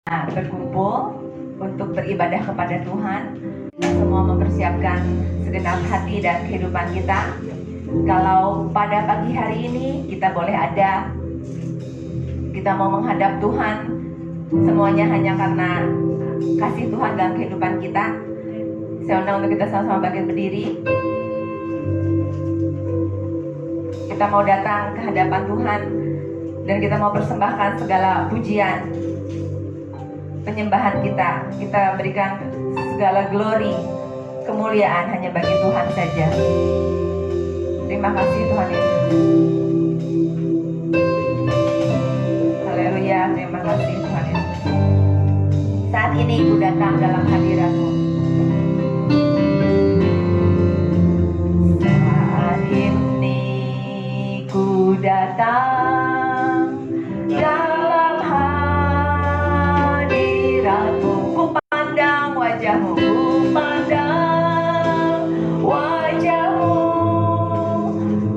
berkumpul untuk beribadah kepada Tuhan. Kita semua mempersiapkan segenap hati dan kehidupan kita. Kalau pada pagi hari ini kita boleh ada, kita mau menghadap Tuhan, semuanya hanya karena kasih Tuhan dalam kehidupan kita. Saya undang untuk kita sama-sama bangkit berdiri. Kita mau datang ke hadapan Tuhan dan kita mau persembahkan segala pujian, penyembahan kita berikan segala glory, kemuliaan hanya bagi Tuhan saja. Terima kasih Tuhan Yesus. Haleluya, terima kasih Tuhan Yesus. Saat ini Ibu datang dalam hadirat-Mu. Saat ini ku datang dalam hadirat-Mu. Ku pandang wajah-Mu, ku pandang wajah-Mu,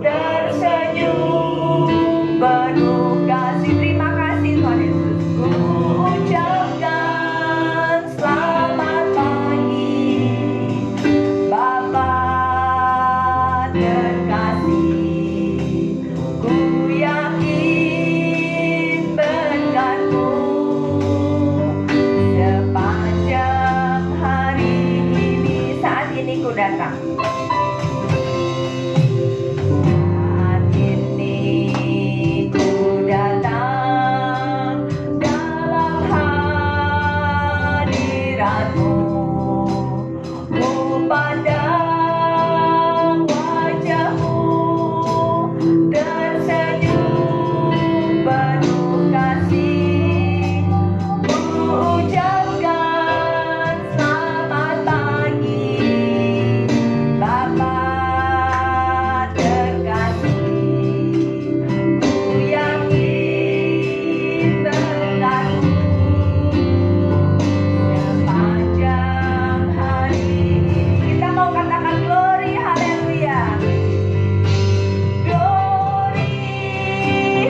tersenyum penuh kasih. Terima kasih Tuhan Yesus. Ku ucapkan selamat pagi Bapa terkasih. Ku yakin berkat-Mu sepanjang hari ini. Saat ini ku datang. Saat ini ku datang dalam hadirat-Mu. Ku pandang wajah-Mu, tersenyum penuh kasih. Ku ucapkan selamat pagi Bapa terkasih. Ku yakin berkat-Mu sepanjang hari ini. Kita mau katakan glory, haleluya. Glory,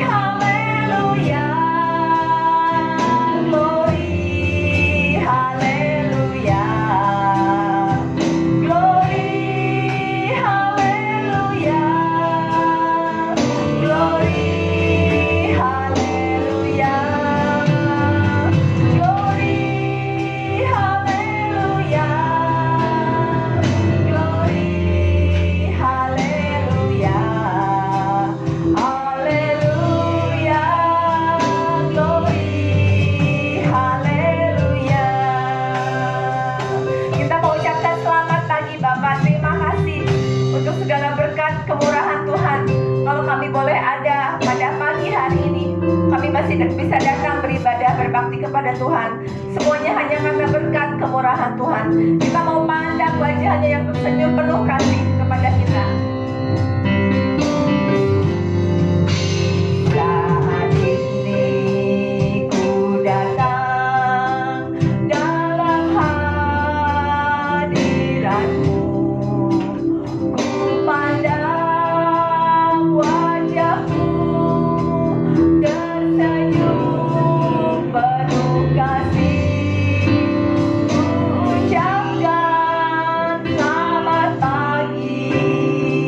haleluya. Glory, haleluya. Glory, haleluya. Glory, haleluya. Glory, haleluya. Glory, haleluya. Haleluya. Glory, haleluya. Kita mau ucapkan selamat pagi Bapak. Terima kasih untuk segala berkat kemurahan Tuhan. Kalau kami boleh ada pada pagi hari ini, kami masih bisa datang beribadah berbakti kepada Tuhan. Semuanya hanya karena berkat kemurahan Tuhan. Kita mau pandang wajahnya yang tersenyum penuh kasih kepada kita. Saat ini ku datang dalam hadirat-Mu. Ku pandang wajah-Mu, tersenyum penuh kasih. Ku ucapkan selamat pagi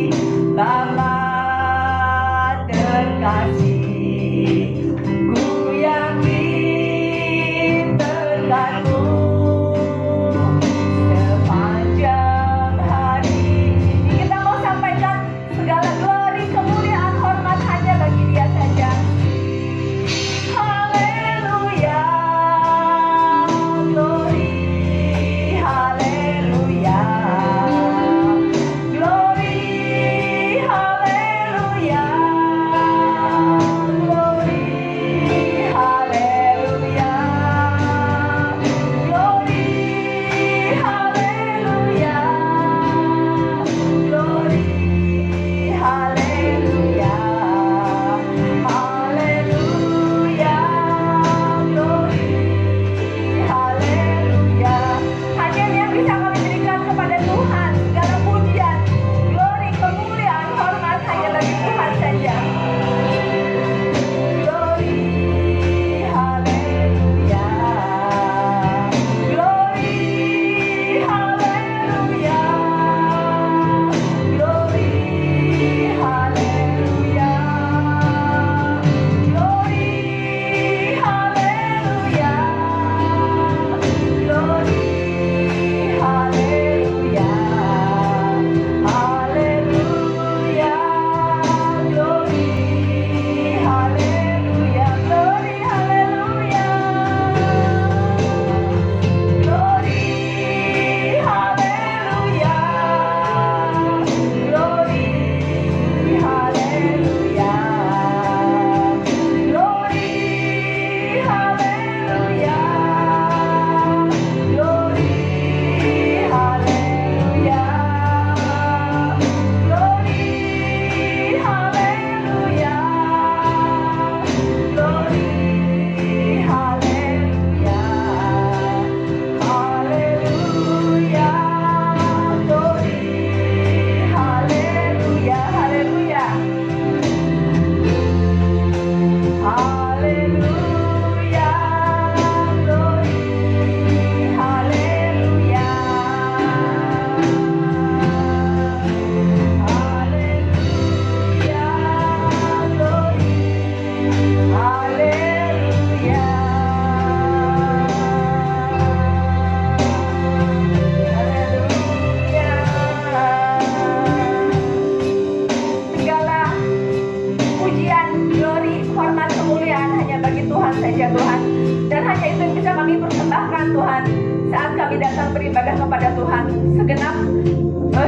Tuhan saja Tuhan. Dan hanya itu yang bisa kami persembahkan Tuhan saat kami datang beribadah kepada Tuhan. Segenap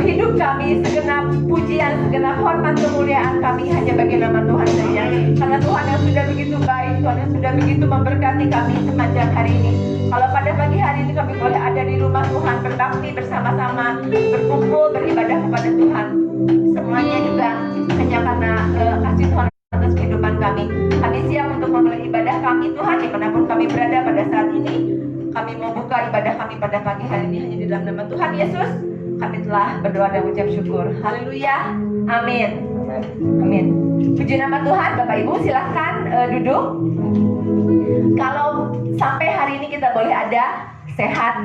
hidup kami, segenap pujian, segenap hormat kemuliaan kami hanya bagi nama Tuhan saja. Karena Tuhan yang sudah begitu baik, Tuhan yang sudah begitu memberkati kami sepanjang hari ini. Kalau pada pagi hari ini kami boleh ada di rumah Tuhan, berbakti bersama-sama, berkumpul, beribadah kepada Tuhan, semuanya juga hanya karena kasih Tuhan atas kehidupan kami. Kami siap untuk memulai ibadah kami Tuhan dimanapun kami berada pada saat ini. Kami mau buka ibadah kami pada pagi hari ini hanya di dalam nama Tuhan Yesus. Kami telah berdoa dan ucap syukur. Haleluya. Amin. Amin. Puji nama Tuhan. Bapak Ibu silahkan duduk. Kalau sampai hari ini kita boleh ada sehat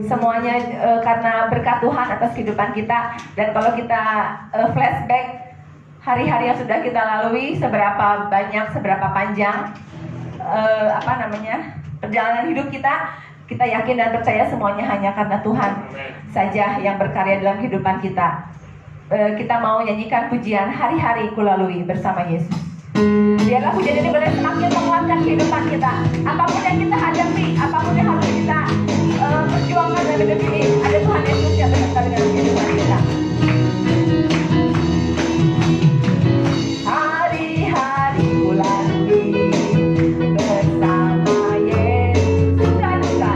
semuanya karena berkat Tuhan atas kehidupan kita. Dan kalau kita flashback hari-hari yang sudah kita lalui, seberapa banyak, seberapa panjang perjalanan hidup kita, kita yakin dan percaya semuanya hanya karena Tuhan saja yang berkarya dalam kehidupan kita. Kita mau nyanyikan pujian hari-hari ku lalui bersama Yesus. Biarlah pujian ini boleh semakin menguatkan kehidupan kita. Apapun yang kita hadapi, apapun yang harus kita perjuangkan dalam hidup ini, ada Tuhan Yesus yang beserta dengan kehidupan kita. Hari-hari ku lalui bersama Yesus, suka-duka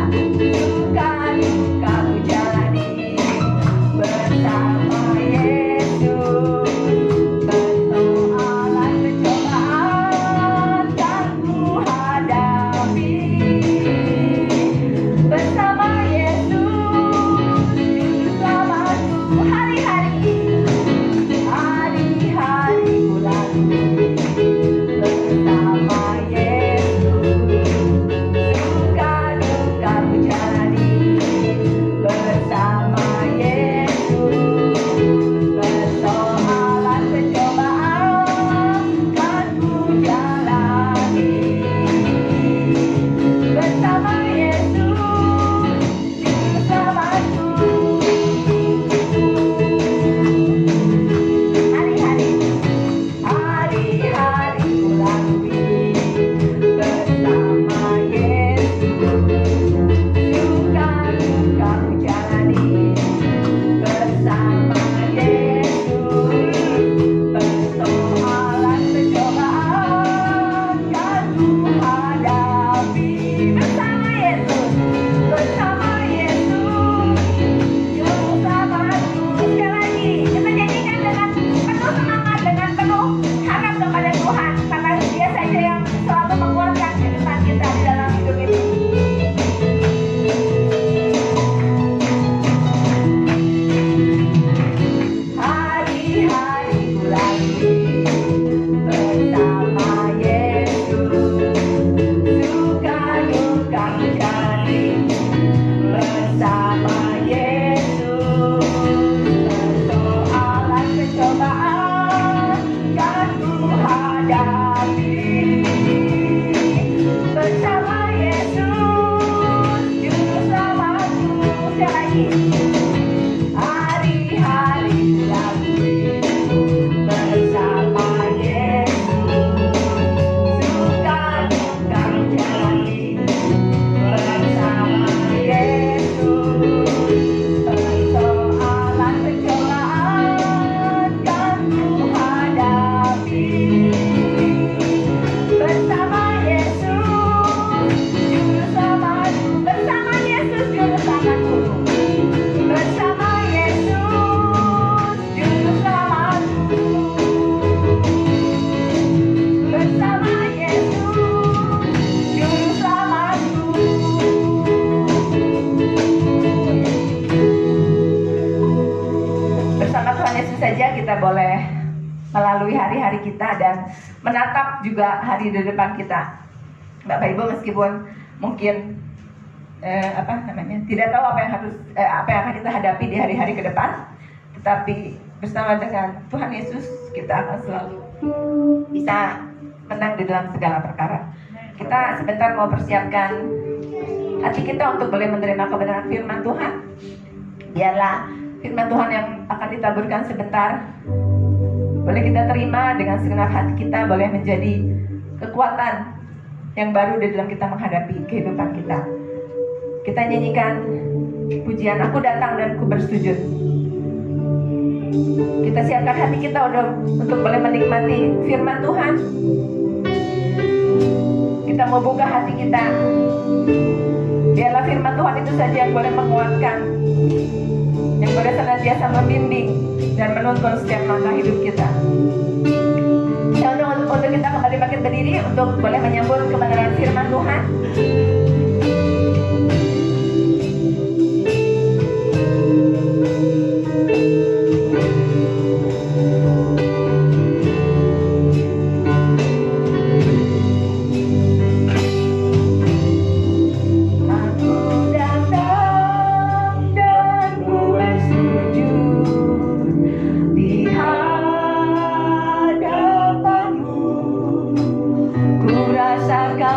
ku jalani bersama Yesus. Persoalan pencobaan kan ku hadapi bersama Yesus, juru selamatku. Hari-hari ku lalui bersama Yesus, suka-duka ku jalani bersama Yesus. Persoalan pencobaan kan ku jalani bersama Yesus, juru selamatku. Hari-hari ku lalui bersama Yesus, suka-duka ku jalani bersama Yesus. Persoalan pencobaan kan ku hadapi bersama Yesus, juru selamatku. Sekali lagi kita nyanyikan dengan penuh semangat, dengan penuh harap kepada Tuhan, karena Dia saja yang selalu menguatkan kehidupan kita di dalam hidup ini. Hari-hari ku lalui bersama Yesus, suka-duka ku jalani bersama Yesus. Persoalan pencobaan kan ku hadapi bersama Yesus, juru selamatku. Sekali lagi. Hari-hari ku lalui bersama Yesus, suka-duka ku jalani bersama Yesus. Persoalan pencobaan kan ku hadapi bersama Yesus, juru selamatku. Bersama Yesus, juru selamatku. Bersama Yesus, juru selamatku. Bersama Yesus, juru selamatku. Bersama Tuhan Yesus saja kita boleh melalui hari-hari kita dan menatap juga hari di depan kita. Bapak Ibu, meskipun mungkin tidak tahu apa yang akan kita hadapi di hari-hari ke depan, tetapi bersama dengan Tuhan Yesus kita akan selalu bisa menang di dalam segala perkara. Kita sebentar mau persiapkan hati kita untuk boleh menerima kebenaran firman Tuhan. Biarlah firman Tuhan yang akan ditaburkan sebentar boleh kita terima dengan segenap hati kita, boleh menjadi kekuatan yang baru di dalam kita menghadapi kehidupan kita. Kita nyanyikan pujian Aku Datang dan Ku Bersujud. Kita siapkan hati kita untuk boleh menikmati firman Tuhan. Kita mau buka hati kita. Biarlah firman Tuhan itu saja yang boleh menguatkan, yang boleh senantiasa membimbing dan menuntun setiap langkah hidup kita. Untuk kita kembali bangkit berdiri untuk boleh menyambut kebenaran firman Tuhan. Rasakan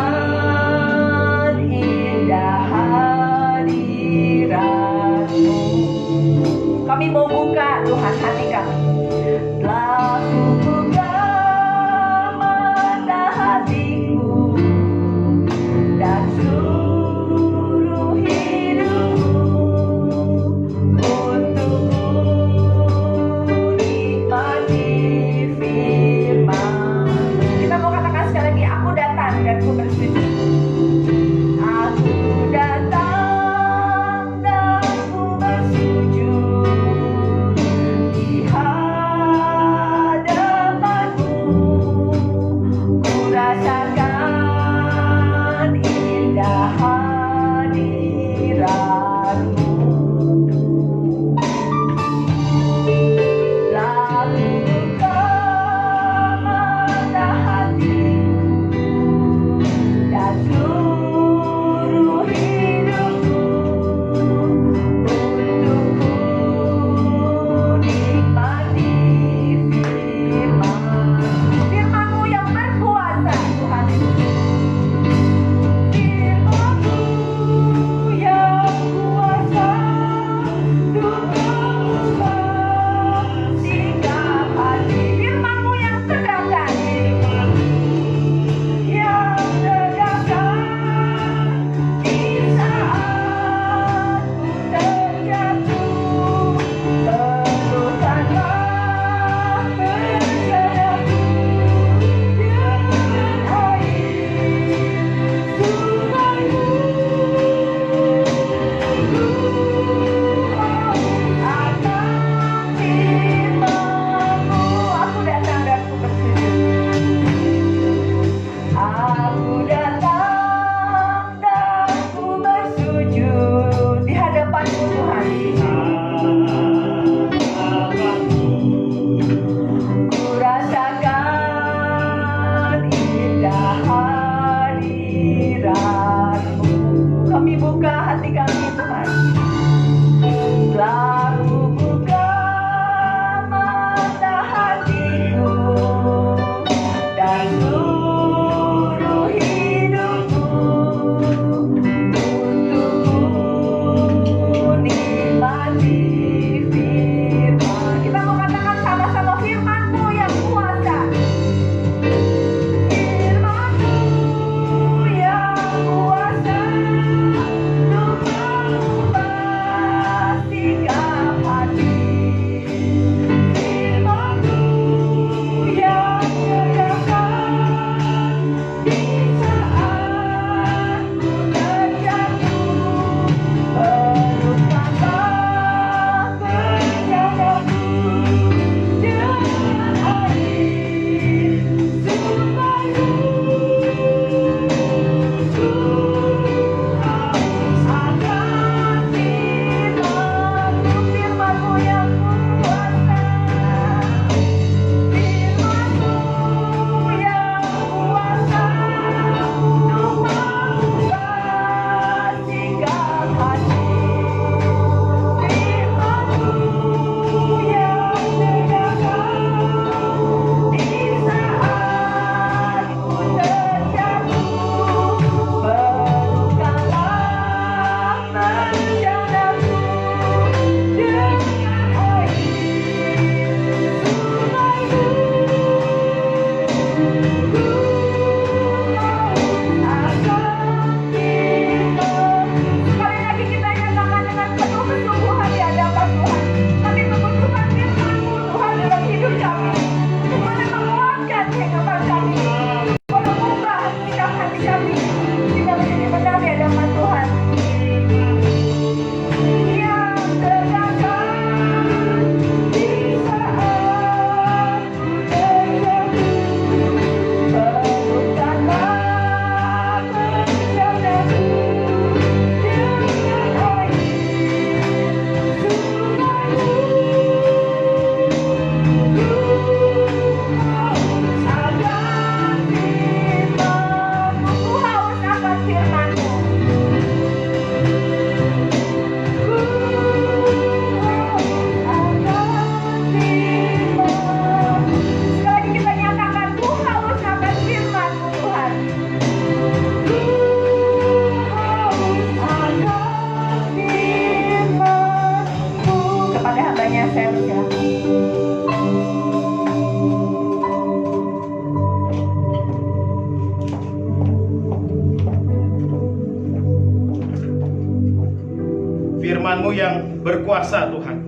firman-Mu yang berkuasa Tuhan,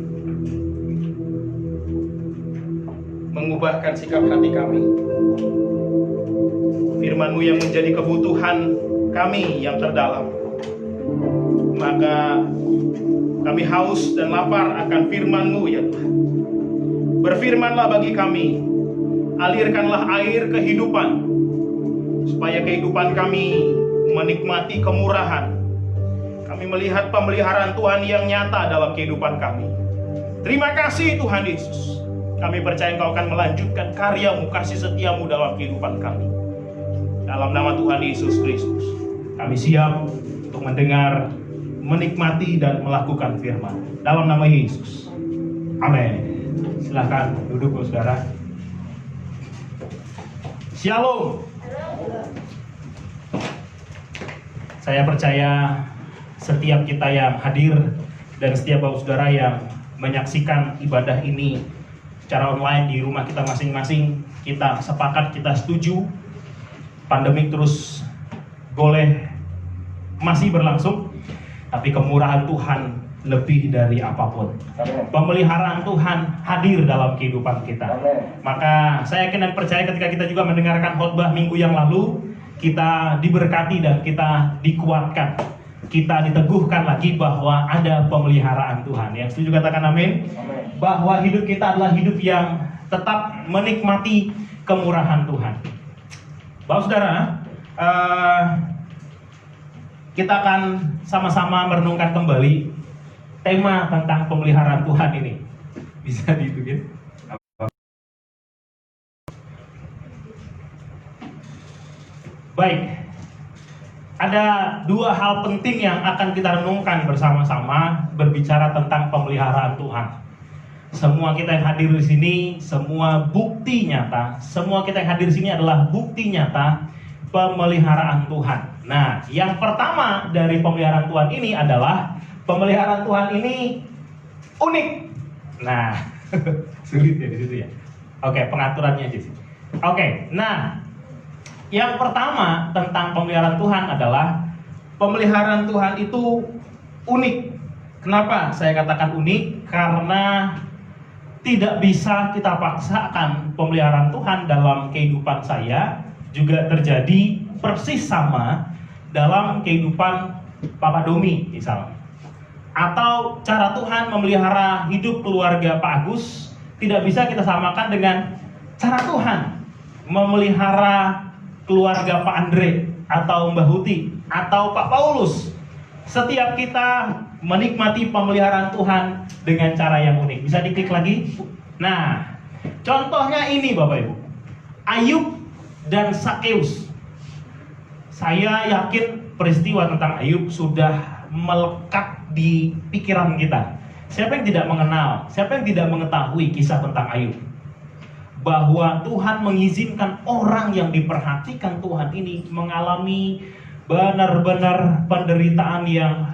mengubahkan sikap hati kami. Firman-Mu yang menjadi kebutuhan kami yang terdalam. Maka kami haus dan lapar akan firman-Mu ya Tuhan. Berfirmanlah bagi kami, alirkanlah air kehidupan, supaya kehidupan kami menikmati kemurahan. Kami melihat pemeliharaan Tuhan yang nyata dalam kehidupan kami. Terima kasih Tuhan Yesus. Kami percaya Engkau akan melanjutkan karya-Mu, kasih setia-Mu dalam kehidupan kami. Dalam nama Tuhan Yesus Kristus, kami siap untuk mendengar, menikmati, dan melakukan firman. Dalam nama Yesus. Amin. Silahkan duduk, saudara. Shalom. Saya percaya setiap kita yang hadir dan setiap bapak saudara yang menyaksikan ibadah ini secara online di rumah kita masing-masing, kita sepakat, kita setuju pandemik terus boleh masih berlangsung, tapi kemurahan Tuhan lebih dari apapun. Pemeliharaan Tuhan hadir dalam kehidupan kita. Maka saya yakin dan percaya ketika kita juga mendengarkan khotbah minggu yang lalu, kita diberkati dan kita dikuatkan, kita diteguhkan lagi bahwa ada pemeliharaan Tuhan. Yang setuju katakan amin. Bahwa hidup kita adalah hidup yang tetap menikmati kemurahan Tuhan. Bapak saudara, kita akan sama-sama merenungkan kembali tema tentang pemeliharaan Tuhan ini. Bisa dihitungin? Baik, ada dua hal penting yang akan kita renungkan bersama-sama berbicara tentang pemeliharaan Tuhan. Semua kita yang hadir di sini, semua bukti nyata, semua kita yang hadir di sini adalah bukti nyata pemeliharaan Tuhan. Nah, yang pertama dari pemeliharaan Tuhan ini adalah pemeliharaan Tuhan ini unik. Nah, sulit ya di situ ya. Oke, pengaturannya di sini. Oke, nah, yang pertama tentang pemeliharaan Tuhan adalah pemeliharaan Tuhan itu unik. Kenapa saya katakan unik? Karena tidak bisa kita paksakan pemeliharaan Tuhan dalam kehidupan saya, juga terjadi persis sama dalam kehidupan Papa Domi misalnya. Atau cara Tuhan memelihara hidup keluarga Pak Agus tidak bisa kita samakan dengan cara Tuhan memelihara keluarga Pak Andre atau Mbah Huti atau Pak Paulus. Setiap kita menikmati pemeliharaan Tuhan dengan cara yang unik. Bisa diklik lagi. Nah, contohnya ini Bapak Ibu, Ayub dan Sakeus. Saya yakin peristiwa tentang Ayub sudah melekat di pikiran kita. Siapa yang tidak mengenal, siapa yang tidak mengetahui kisah tentang Ayub? Bahwa Tuhan mengizinkan orang yang diperhatikan Tuhan ini mengalami benar-benar penderitaan yang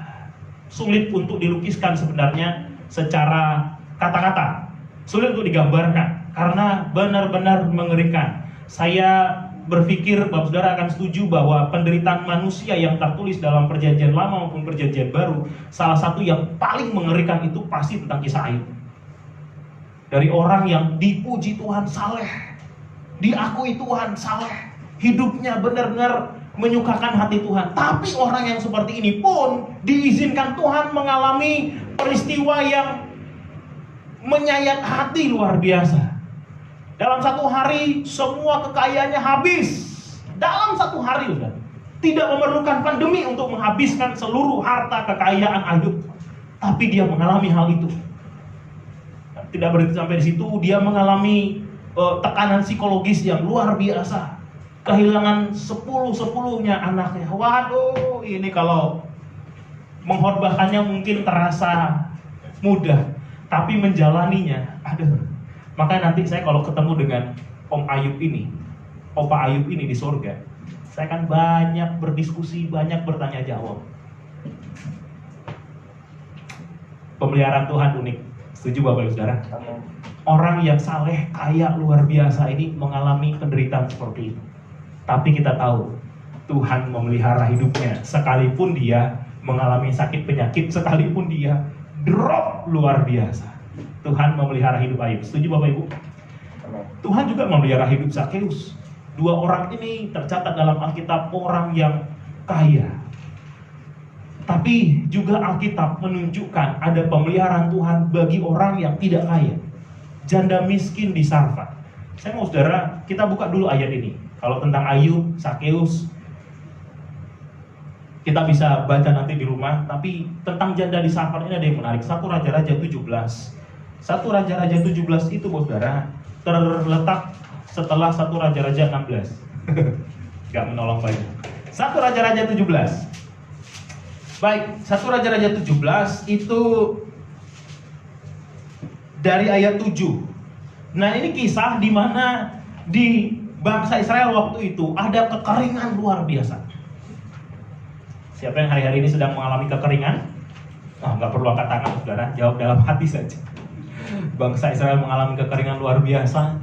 sulit untuk dilukiskan sebenarnya secara kata-kata. Sulit untuk digambarkan karena benar-benar mengerikan. Saya berpikir Bapak Saudara akan setuju bahwa penderitaan manusia yang tertulis dalam perjanjian lama maupun perjanjian baru, salah satu yang paling mengerikan itu pasti tentang kisah Ayub. Dari orang yang dipuji Tuhan saleh, diakui Tuhan saleh, hidupnya benar-benar menyukakan hati Tuhan. Tapi orang yang seperti ini pun diizinkan Tuhan mengalami peristiwa yang menyayat hati luar biasa. Dalam satu hari semua kekayaannya habis. Dalam satu hari sudah. Tidak memerlukan pandemi untuk menghabiskan seluruh harta kekayaan Ayub. Tapi dia mengalami hal itu. Tidak berhenti sampai di situ, dia mengalami tekanan psikologis yang luar biasa. Kehilangan 10-10-nya anaknya. Waduh, ini kalau mengkhotbahkannya mungkin terasa mudah, tapi menjalaninya, aduh. Makanya nanti saya kalau ketemu dengan Om Ayub ini, Opa Ayub ini di surga, saya akan banyak berdiskusi, banyak bertanya jawab. Pemeliharaan Tuhan unik. Setuju Bapak Ibu Saudara? Orang yang saleh, kaya, luar biasa ini mengalami penderitaan seperti itu. Tapi kita tahu Tuhan memelihara hidupnya. Sekalipun dia mengalami sakit penyakit, sekalipun dia drop luar biasa. Tuhan memelihara hidup Ayub. Setuju Bapak Ibu? Tuhan juga memelihara hidup Zakeus. Dua orang ini tercatat dalam Alkitab orang yang kaya. Tapi juga Alkitab menunjukkan ada pemeliharaan Tuhan bagi orang yang tidak kaya. Janda miskin di Sarfat. Saya mau saudara, kita buka dulu ayat ini. Kalau tentang Ayub, Zakeus, kita bisa baca nanti di rumah. Tapi tentang janda di Sarfat ini ada yang menarik. 1 Raja-Raja 17. 1 Raja-Raja 17 itu saudara terletak setelah 1 Raja-Raja 16. Gak menolong banyak. 1 Raja-Raja 17. Baik, 1 Raja-Raja 17 itu dari ayat 7. Nah, ini kisah di mana di bangsa Israel waktu itu ada kekeringan luar biasa. Siapa yang hari-hari ini sedang mengalami kekeringan? Nggak perlu angkat tangan, saudara. Jawab dalam hati saja. Bangsa Israel mengalami kekeringan luar biasa.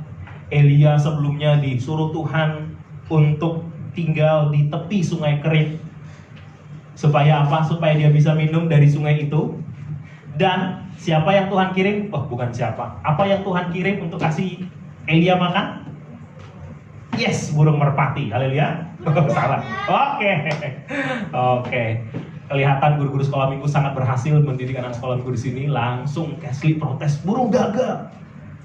Elia sebelumnya disuruh Tuhan untuk tinggal di tepi sungai Kerit. Supaya apa? Supaya dia bisa minum dari sungai itu. Dan siapa yang Tuhan kirim? Bukan siapa. Apa yang Tuhan kirim untuk kasih Elia makan? Yes, burung merpati. Haleluya. Salah. Oke. Kelihatan guru-guru sekolah minggu sangat berhasil mendidik anak sekolah minggu di sini. Langsung Kesli protes burung gagak.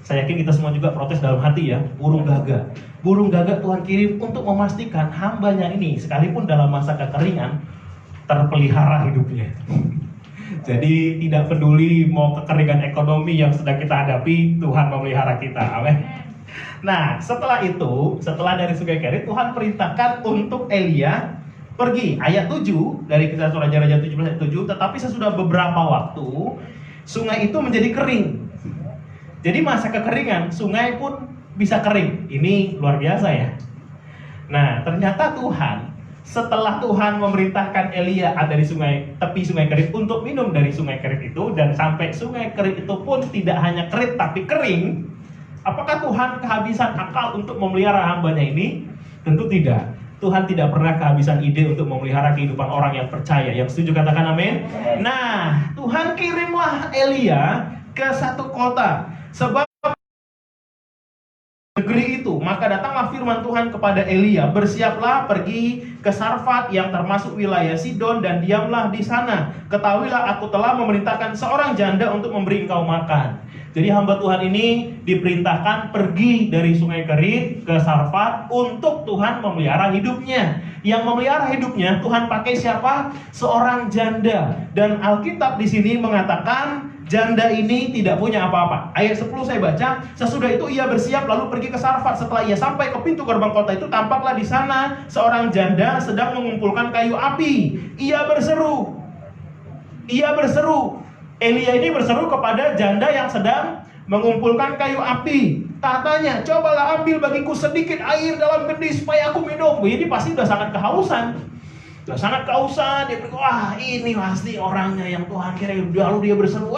Saya yakin kita semua juga protes dalam hati ya. Burung gagak. Burung gagak Tuhan kirim untuk memastikan hambanya ini sekalipun dalam masa kekeringan terpelihara hidupnya. Jadi tidak peduli mau kekeringan ekonomi yang sedang kita hadapi, Tuhan memelihara kita. Amin. Nah, setelah itu, setelah dari sungai Kerit, Tuhan perintahkan untuk Elia pergi. Ayat 7 dari kisah Raja-Raja 17 ayat 7. Tetapi sesudah beberapa waktu, sungai itu menjadi kering. Jadi masa kekeringan, sungai pun bisa kering. Ini luar biasa ya. Nah, ternyata Tuhan, setelah Tuhan memerintahkan Elia ada di tepi sungai Kerit untuk minum dari sungai Kerit itu, dan sampai sungai Kerit itu pun tidak hanya kerit tapi kering. Apakah Tuhan kehabisan akal untuk memelihara hambanya ini? Tentu tidak. Tuhan tidak pernah kehabisan ide untuk memelihara kehidupan orang yang percaya. Yang setuju katakan amin. Nah, Tuhan kirimlah Elia ke satu kota. Sebab negeri itu, maka datanglah firman Tuhan kepada Elia, bersiaplah pergi ke Sarfat yang termasuk wilayah Sidon dan diamlah di sana. Ketahuilah aku telah memerintahkan seorang janda untuk memberi engkau makan. Jadi hamba Tuhan ini diperintahkan pergi dari sungai Kerit ke Sarfat untuk Tuhan memelihara hidupnya. Yang memelihara hidupnya Tuhan pakai siapa? Seorang janda. Dan Alkitab di sini mengatakan janda ini tidak punya apa-apa. Ayat 10 saya baca, sesudah itu ia bersiap lalu pergi ke Sarfat. Setelah ia sampai ke pintu gerbang kota itu, tampaklah di sana seorang janda sedang mengumpulkan kayu api. Ia berseru. Elia ini berseru kepada janda yang sedang mengumpulkan kayu api. Katanya, cobalah ambil bagiku sedikit air dalam kendi supaya aku minum. Ini pasti sudah sangat kehausan. Dia berkata, wah ini pasti orangnya yang Tuhan kirim. Lalu dia berseru,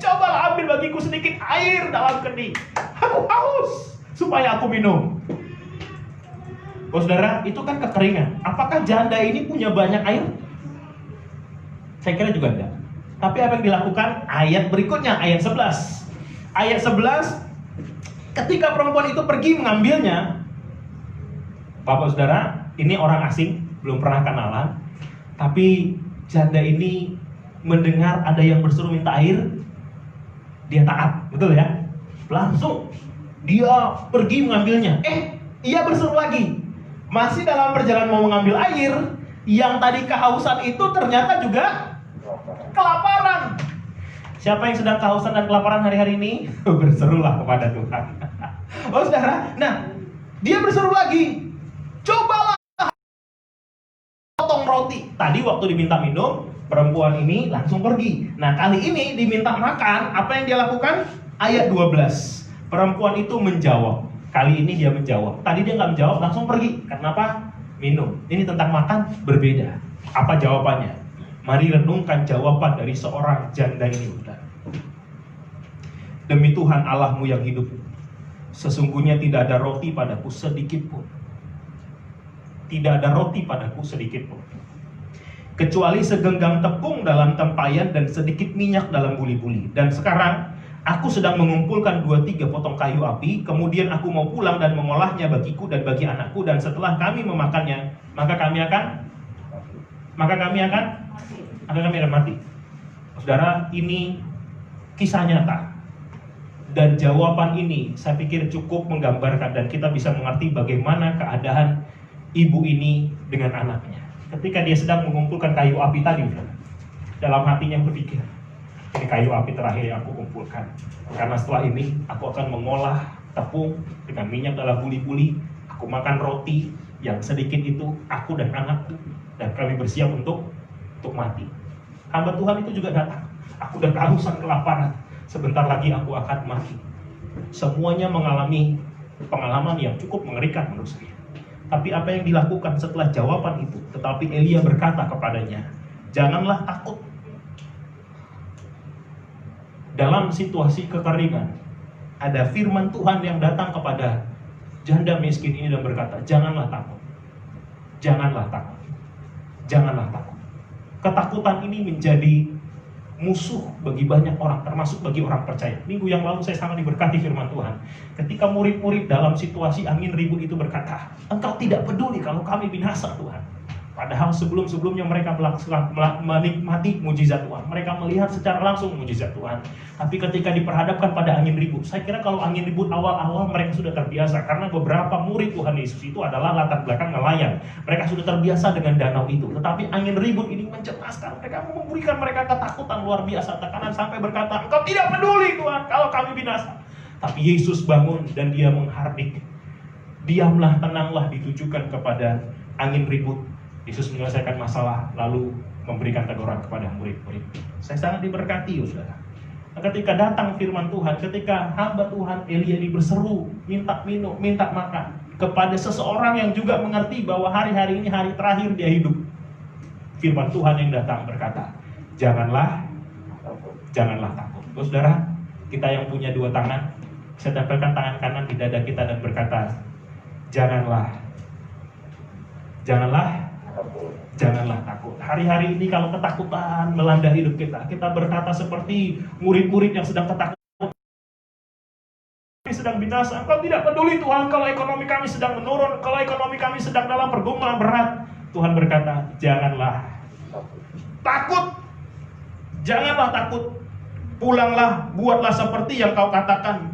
cobalah ambil bagiku sedikit air dalam kendi. Aku haus, supaya aku minum. Saudara, itu kan kekeringan. Apakah janda ini punya banyak air? Saya kira juga enggak. Tapi apa yang dilakukan? Ayat berikutnya, ayat 11. Ayat 11, ketika perempuan itu pergi mengambilnya, Bapak Saudara, ini orang asing, belum pernah kenalan, tapi janda ini mendengar ada yang berseru minta air, dia taat, betul ya? Langsung dia pergi mengambilnya. Ia berseru lagi. Masih dalam perjalanan mau mengambil air, yang tadi kehausan itu ternyata juga kelaparan. Siapa yang sedang kehausan dan kelaparan hari-hari ini? Berserulah kepada Tuhan. Saudara, nah dia berseru lagi. Cobalah potong roti. Tadi waktu diminta minum, perempuan ini langsung pergi. Nah kali ini diminta makan, apa yang dia lakukan? Ayat 12. Perempuan itu menjawab. Kali ini dia menjawab. Tadi dia nggak menjawab, langsung pergi. Kenapa? Minum. Ini tentang makan berbeda. Apa jawabannya? Mari renungkan jawaban dari seorang janda ini. Demi Tuhan Allahmu yang hidup, sesungguhnya tidak ada roti padaku sedikit pun. Tidak ada roti padaku sedikit pun. kecuali segenggam tepung dalam tempayan dan sedikit minyak dalam buli-buli. Dan sekarang aku sedang mengumpulkan 2-3 potong kayu api, kemudian aku mau pulang dan mengolahnya bagiku dan bagi anakku, dan setelah kami memakannya, maka kami akan mati. Saudara, ini kisah nyata. Dan jawaban ini saya pikir cukup menggambarkan dan kita bisa mengerti bagaimana keadaan ibu ini dengan anaknya. Ketika dia sedang mengumpulkan kayu api tadi, dalam hatinya berpikir, ini kayu api terakhir yang aku kumpulkan. Karena setelah ini aku akan mengolah tepung dengan minyak dalam buli-buli. Aku makan roti yang sedikit itu, aku dan anakku, dan kami bersiap untuk mati. Hamba Tuhan itu juga datang. Aku dan kehausan, kelaparan. Sebentar lagi aku akan mati. Semuanya mengalami pengalaman yang cukup mengerikan menurut saya. Tapi apa yang dilakukan setelah jawaban itu? Tetapi Elia berkata kepadanya, janganlah takut. Dalam situasi kekeringan, ada firman Tuhan yang datang kepada janda miskin ini dan berkata, janganlah takut. Janganlah takut. Janganlah takut. Ketakutan ini menjadi musuh bagi banyak orang, termasuk bagi orang percaya. Minggu yang lalu saya sangat diberkati firman Tuhan. Ketika murid-murid dalam situasi angin ribut itu berkata, engkau tidak peduli kalau kami binasa Tuhan. Padahal sebelum-sebelumnya mereka menikmati mujizat Tuhan. Mereka melihat secara langsung mujizat Tuhan. Tapi ketika diperhadapkan pada angin ribut, saya kira kalau angin ribut awal-awal mereka sudah terbiasa. Karena beberapa murid Tuhan Yesus itu adalah latar belakang nelayan. Mereka sudah terbiasa dengan danau itu. Tetapi angin ribut ini mencemaskan mereka, memberikan mereka ketakutan luar biasa. Tekanan sampai berkata, engkau tidak peduli Tuhan kalau kami binasa. Tapi Yesus bangun dan dia menghardik. Diamlah, tenanglah ditujukan kepada angin ribut. Yesus menyelesaikan masalah lalu memberikan teguran kepada murid-murid. Saya sangat diberkati, saudara. Ketika datang firman Tuhan, ketika hamba Tuhan Elia ini berseru, minta minum, minta makan kepada seseorang yang juga mengerti bahwa hari-hari ini hari terakhir dia hidup. Firman Tuhan yang datang berkata, janganlah takut. Saudara, kita yang punya 2 tangan, saya tempelkan tangan kanan di dada kita dan berkata, janganlah takut. Hari-hari ini kalau ketakutan melanda hidup kita berkata seperti murid-murid yang sedang ketakutan, kami sedang binasa. Engkau tidak peduli Tuhan kalau ekonomi kami sedang menurun, kalau ekonomi kami sedang dalam pergumulan berat. Tuhan berkata, janganlah takut. Janganlah takut. Pulanglah, buatlah seperti yang kau katakan.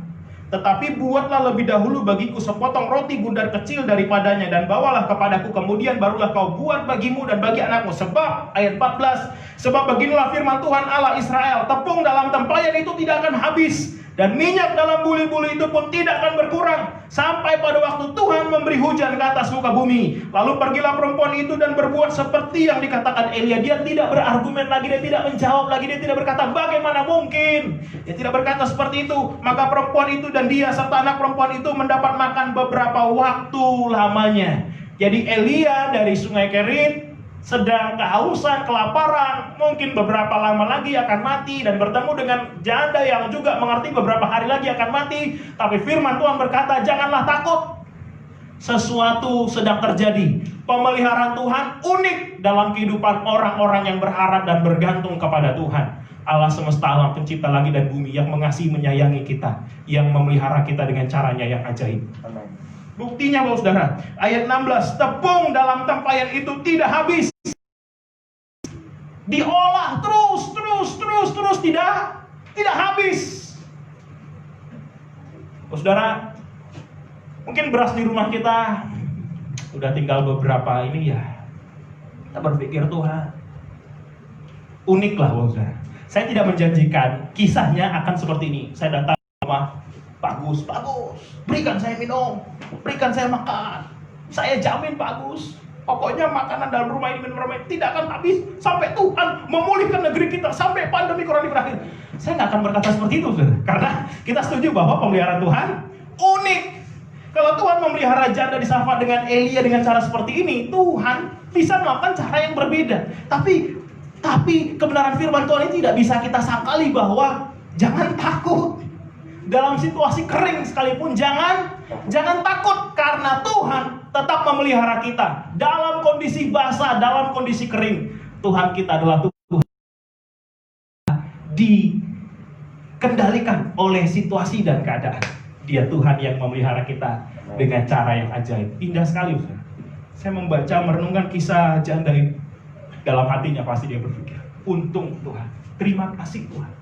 Tetapi buatlah lebih dahulu bagiku sepotong roti bundar kecil daripadanya dan bawalah kepadaku, kemudian barulah kau buat bagimu dan bagi anakmu. Sebab, ayat 14, sebab beginilah firman Tuhan Allah Israel, tepung dalam tempayan itu tidak akan habis, dan minyak dalam buli-buli itu pun tidak akan berkurang, sampai pada waktu Tuhan memberi hujan ke atas muka bumi. Lalu pergilah perempuan itu dan berbuat seperti yang dikatakan Elia. Dia tidak berargumen lagi, dia tidak menjawab lagi, dia tidak berkata bagaimana mungkin. Dia tidak berkata seperti itu. Maka perempuan itu dan dia serta anak perempuan itu mendapat makan beberapa waktu lamanya. Jadi Elia dari Sungai Kerit sedang kehausan, kelaparan, mungkin beberapa lama lagi akan mati, dan bertemu dengan janda yang juga mengerti beberapa hari lagi akan mati. Tapi firman Tuhan berkata, janganlah takut. Sesuatu sedang terjadi. Pemeliharaan Tuhan unik dalam kehidupan orang-orang yang berharap dan bergantung kepada Tuhan. Allah semesta alam, pencipta langit dan bumi, yang mengasihi menyayangi kita, yang memelihara kita dengan caranya yang ajaib. Amen. Buktinya Bapak Saudara, ayat 16, tepung dalam tempayan itu tidak habis. Diolah terus tidak habis. Bapak Saudara, mungkin beras di rumah kita udah tinggal beberapa ini ya. Kita berpikir Tuhan, unik lah Bapak Saudara. Saya tidak menjanjikan kisahnya akan seperti ini. Saya datang ke rumah Pak Gus, berikan saya minum, berikan saya makan. Saya jamin Pak Gus, pokoknya makanan dalam rumah ini, minum rumah ini tidak akan habis sampai Tuhan memulihkan negeri kita, sampai pandemi corona ini berakhir. Saya nggak akan berkata seperti itu, saudara. Karena kita setuju bahwa pemeliharaan Tuhan unik. Kalau Tuhan memelihara janda di Safat dengan Elia dengan cara seperti ini, Tuhan bisa melakukan cara yang berbeda. Tapi kebenaran firman Tuhan ini tidak bisa kita sangkali bahwa jangan takut. Dalam situasi kering sekalipun jangan takut, karena Tuhan tetap memelihara kita. Dalam kondisi basah, dalam kondisi kering, Tuhan kita adalah Tuhan dikendalikan oleh situasi dan keadaan. Dia Tuhan yang memelihara kita dengan cara yang ajaib. Indah sekali, saudara. Saya membaca, merenungkan kisah janda ini. Dalam hatinya pasti dia berpikir, untung Tuhan, terima kasih Tuhan.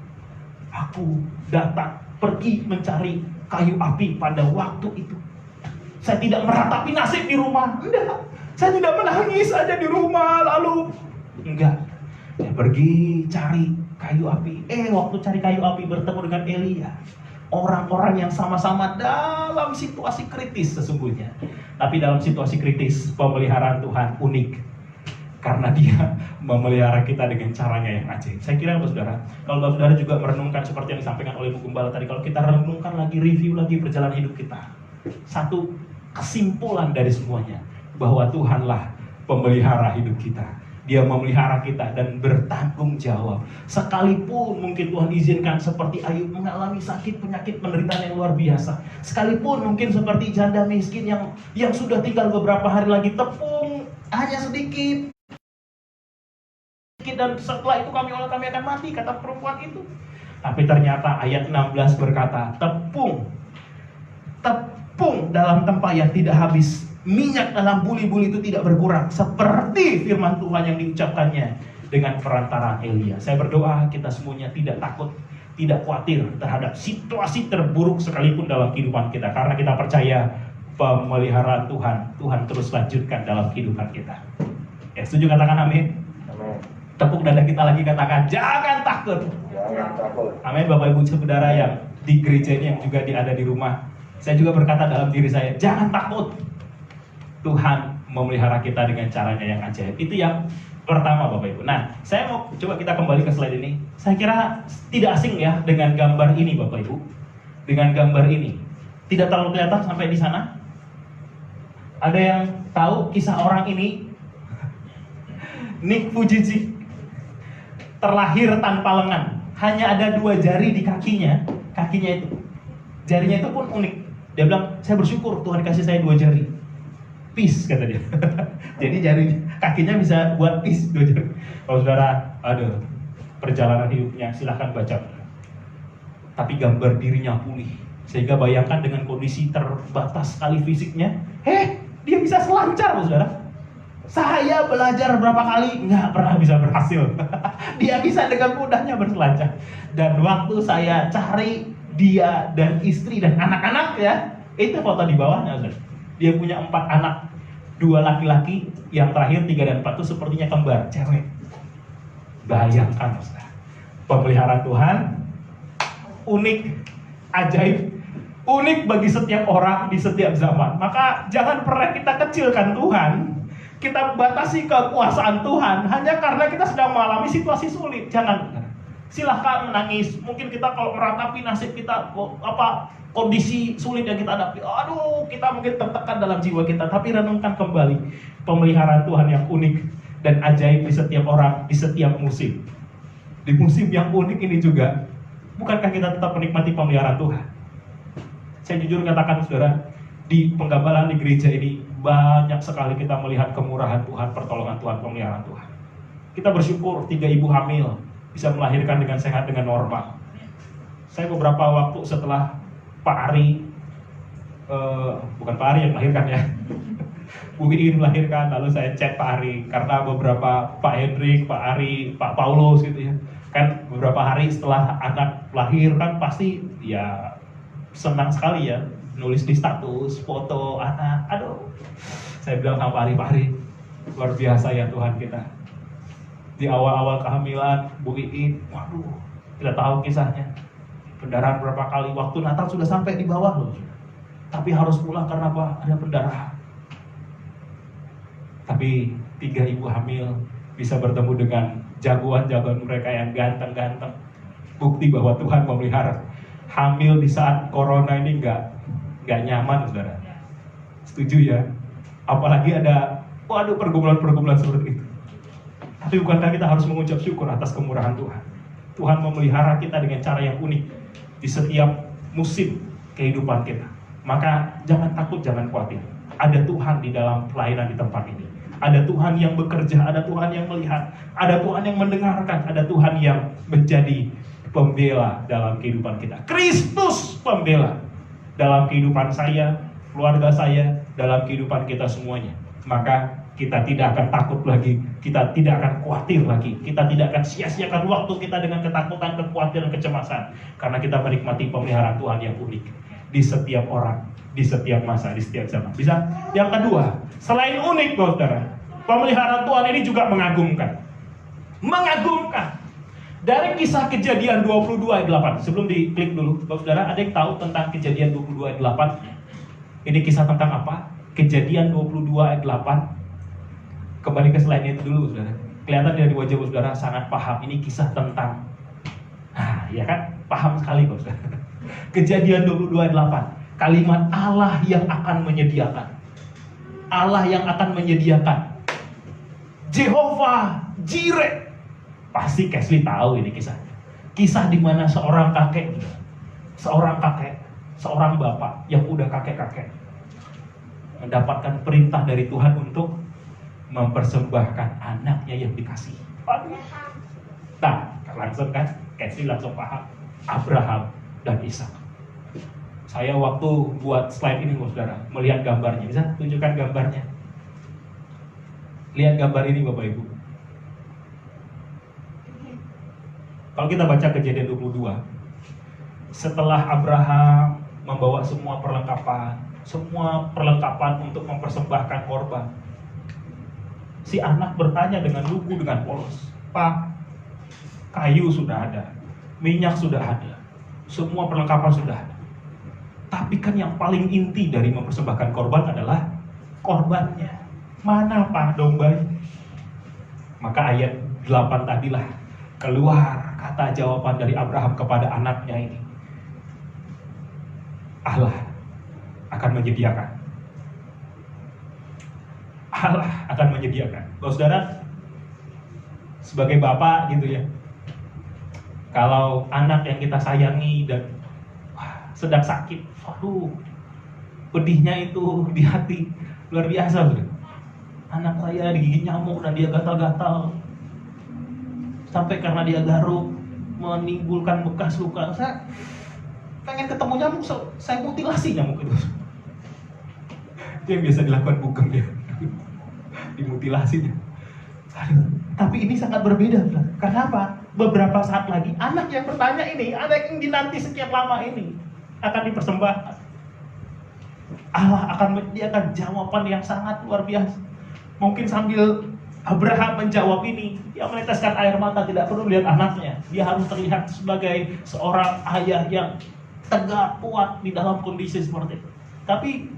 Aku datang pergi mencari kayu api pada waktu itu. Saya tidak meratapi nasib di rumah. Enggak. Saya tidak menangis aja di rumah lalu. Enggak. Saya pergi cari kayu api. Waktu cari kayu api bertemu dengan Elia. Orang-orang yang sama-sama dalam situasi kritis sesungguhnya. Tapi dalam situasi kritis, pemeliharaan Tuhan unik. Karena dia memelihara kita dengan caranya yang ajaib. Saya kira Bapak Saudara, kalau Bapak Saudara juga merenungkan seperti yang disampaikan oleh Bu Gembala tadi, kalau kita renungkan lagi, review lagi perjalanan hidup kita, satu kesimpulan dari semuanya, bahwa Tuhanlah pemelihara hidup kita. Dia memelihara kita dan bertanggung jawab. Sekalipun mungkin Tuhan izinkan seperti Ayub mengalami sakit, penyakit, penderitaan yang luar biasa. Sekalipun mungkin seperti janda miskin yang sudah tinggal beberapa hari lagi, tepung hanya sedikit. Dan setelah itu kami akan mati, kata perempuan itu. Tapi ternyata ayat 16 berkata, tepung dalam tempayan tidak habis, minyak dalam buli-buli itu tidak berkurang, seperti firman Tuhan yang diucapkannya dengan perantaraan Elia. Saya berdoa kita semuanya tidak takut, tidak khawatir terhadap situasi terburuk sekalipun dalam kehidupan kita, karena kita percaya pemeliharaan Tuhan terus lanjutkan dalam kehidupan kita. Ya, setuju, katakan amin. Amin. Tepuk dada kita lagi, katakan jangan takut. Jangan takut. Amin. Bapak Ibu saudara yang di gereja ini, yang juga ada di rumah, saya juga berkata dalam diri saya, jangan takut. Tuhan memelihara kita dengan caranya yang ajaib. Itu yang pertama Bapak Ibu. Nah, saya mau coba kita kembali ke slide ini. Saya kira tidak asing ya dengan gambar ini Bapak Ibu. Dengan gambar ini. Tidak terlalu kelihatan sampai di sana. Ada yang tahu kisah orang ini? Nick Fujitsu terlahir tanpa lengan. Hanya ada 2 jari di kakinya itu. Jarinya itu pun unik. Dia bilang, saya bersyukur Tuhan kasih saya 2 jari. Peace, kata dia. Jadi kakinya bisa buat peace 2 jari. Kalau saudara, perjalanan hidupnya silahkan baca. Tapi gambar dirinya pulih. Sehingga bayangkan dengan kondisi terbatas sekali fisiknya, dia bisa selancar, saudara. Saya belajar berapa kali, nggak pernah bisa berhasil. Dia bisa dengan mudahnya berselancar. Dan waktu saya cari dia dan istri dan anak-anak ya, itu foto di bawahnya, saudara. Dia punya 4 anak, 2 laki-laki, yang terakhir 3 dan 4 itu sepertinya kembar, cewek. Bayangkan, saudara. Pemeliharaan Tuhan unik, ajaib, unik bagi setiap orang di setiap zaman. Maka jangan pernah kita kecilkan Tuhan, kita batasi kekuasaan Tuhan hanya karena kita sedang mengalami situasi sulit. Jangan. Silahkan menangis. Mungkin kita kalau meratapi nasib kita, kondisi sulit yang kita hadapi, kita mungkin tertekan dalam jiwa kita. Tapi renungkan kembali pemeliharaan Tuhan yang unik dan ajaib di setiap orang, di setiap musim. Di musim yang unik ini juga, bukankah kita tetap menikmati pemeliharaan Tuhan? Saya jujur katakan saudara, di penggambaran di gereja ini banyak sekali kita melihat kemurahan Tuhan, pertolongan Tuhan, pemeliharaan Tuhan. Kita bersyukur 3 ibu hamil bisa melahirkan dengan sehat, dengan normal. Saya beberapa waktu setelah Pak Ari, bukan Pak Ari yang melahirkan ya, Bu Iin melahirkan, lalu saya chat Pak Ari, karena beberapa Pak Hendrik, Pak Ari, Pak Paulus gitu ya, kan beberapa hari setelah anak lahir kan pasti ya senang sekali ya, nulis di status, foto anak. Saya bilang sama Pak Ari, luar biasa ya Tuhan kita. Di awal-awal kehamilan, Bu Iin, kita tahu kisahnya. Pendarahan berapa kali, waktu Natal sudah sampai di bawah loh. Tapi harus pulang karena apa? Ada pendarahan. Tapi 3 ibu hamil bisa bertemu dengan jagoan-jagoan mereka yang ganteng-ganteng. Bukti bahwa Tuhan memelihara. Hamil di saat corona ini nggak nyaman, saudara. Setuju ya? Apalagi ada, pergumulan-pergumulan seperti itu. Tapi bukankah kita harus mengucap syukur atas kemurahan Tuhan? Tuhan memelihara kita dengan cara yang unik di setiap musim kehidupan kita. Maka jangan takut, jangan khawatir. Ada Tuhan di dalam pelayanan di tempat ini. Ada Tuhan yang bekerja, ada Tuhan yang melihat, ada Tuhan yang mendengarkan, ada Tuhan yang menjadi pembela dalam kehidupan kita. Kristus pembela dalam kehidupan saya, keluarga saya, dalam kehidupan kita semuanya. Maka kita tidak akan takut lagi, kita tidak akan khawatir lagi, kita tidak akan sia-siakan waktu kita dengan ketakutan, kekhawatiran, kecemasan, karena kita menikmati pemeliharaan Tuhan yang unik di setiap orang, di setiap masa, di setiap zaman. Bisa? Yang kedua, selain unik, saudara, pemeliharaan Tuhan ini juga mengagumkan. Mengagumkan. Dari kisah Kejadian 22 ayat 8. Sebelum diklik dulu, saudara, ada yang tahu tentang Kejadian 22 ayat 8? Ini kisah tentang apa? Kejadian 22 ayat 8. Kembali ke slide-nya itu dulu, saudara. Kelihatan dari wajah saudara sangat paham. Ini kisah tentang, ya kan? Paham sekali, saudara. Kejadian 22 ayat 8. Kalimat Allah yang akan menyediakan. Allah yang akan menyediakan. Jehovah Jireh. Pasti Kesli tahu ini kisah. Kisah di mana seorang kakek, seorang bapak yang udah kakek-kakek mendapatkan perintah dari Tuhan untuk mempersembahkan anaknya yang dikasih. Nah, langsung kan, Kesli langsung paham. Abraham dan Ishak. Saya waktu buat slide ini, saudara, melihat gambarnya. Bisa tunjukkan gambarnya? Lihat gambar ini, Bapak Ibu. Kalau kita baca Kejadian 22, setelah Abraham membawa semua perlengkapan untuk mempersembahkan korban, si anak bertanya dengan lugu, dengan polos, "Pak, kayu sudah ada, minyak sudah ada, semua perlengkapan sudah ada. Tapi kan yang paling inti dari mempersembahkan korban adalah korbannya. Mana Pak dombanya?" Maka ayat 8 tadilah keluar kata jawaban dari Abraham kepada anaknya ini. Allah akan menyediakan. Allah akan menyediakan. Saudara, sebagai bapak gitu ya, kalau anak yang kita sayangi dan sedang sakit, waduh, pedihnya itu di hati luar biasa, bro. Anak saya digigit nyamuk dan dia gatal-gatal, sampai karena dia garuk menimbulkan bekas luka. Saya pengen ketemu nyamuk, saya mutilasi nyamuk itu. Itu yang biasa dilakukan Bugeng dia, dimutilasinya. Tapi ini sangat berbeda, bro. Karena apa? Beberapa saat lagi anak yang bertanya ini, anak yang dinanti sekian lama ini akan dipersembahkan. Allah akan menyediakan jawaban yang sangat luar biasa. Mungkin sambil Abraham menjawab ini, dia meneteskan air mata, tidak perlu lihat anaknya. Dia harus terlihat sebagai seorang ayah yang tegak, kuat di dalam kondisi seperti itu. Tapi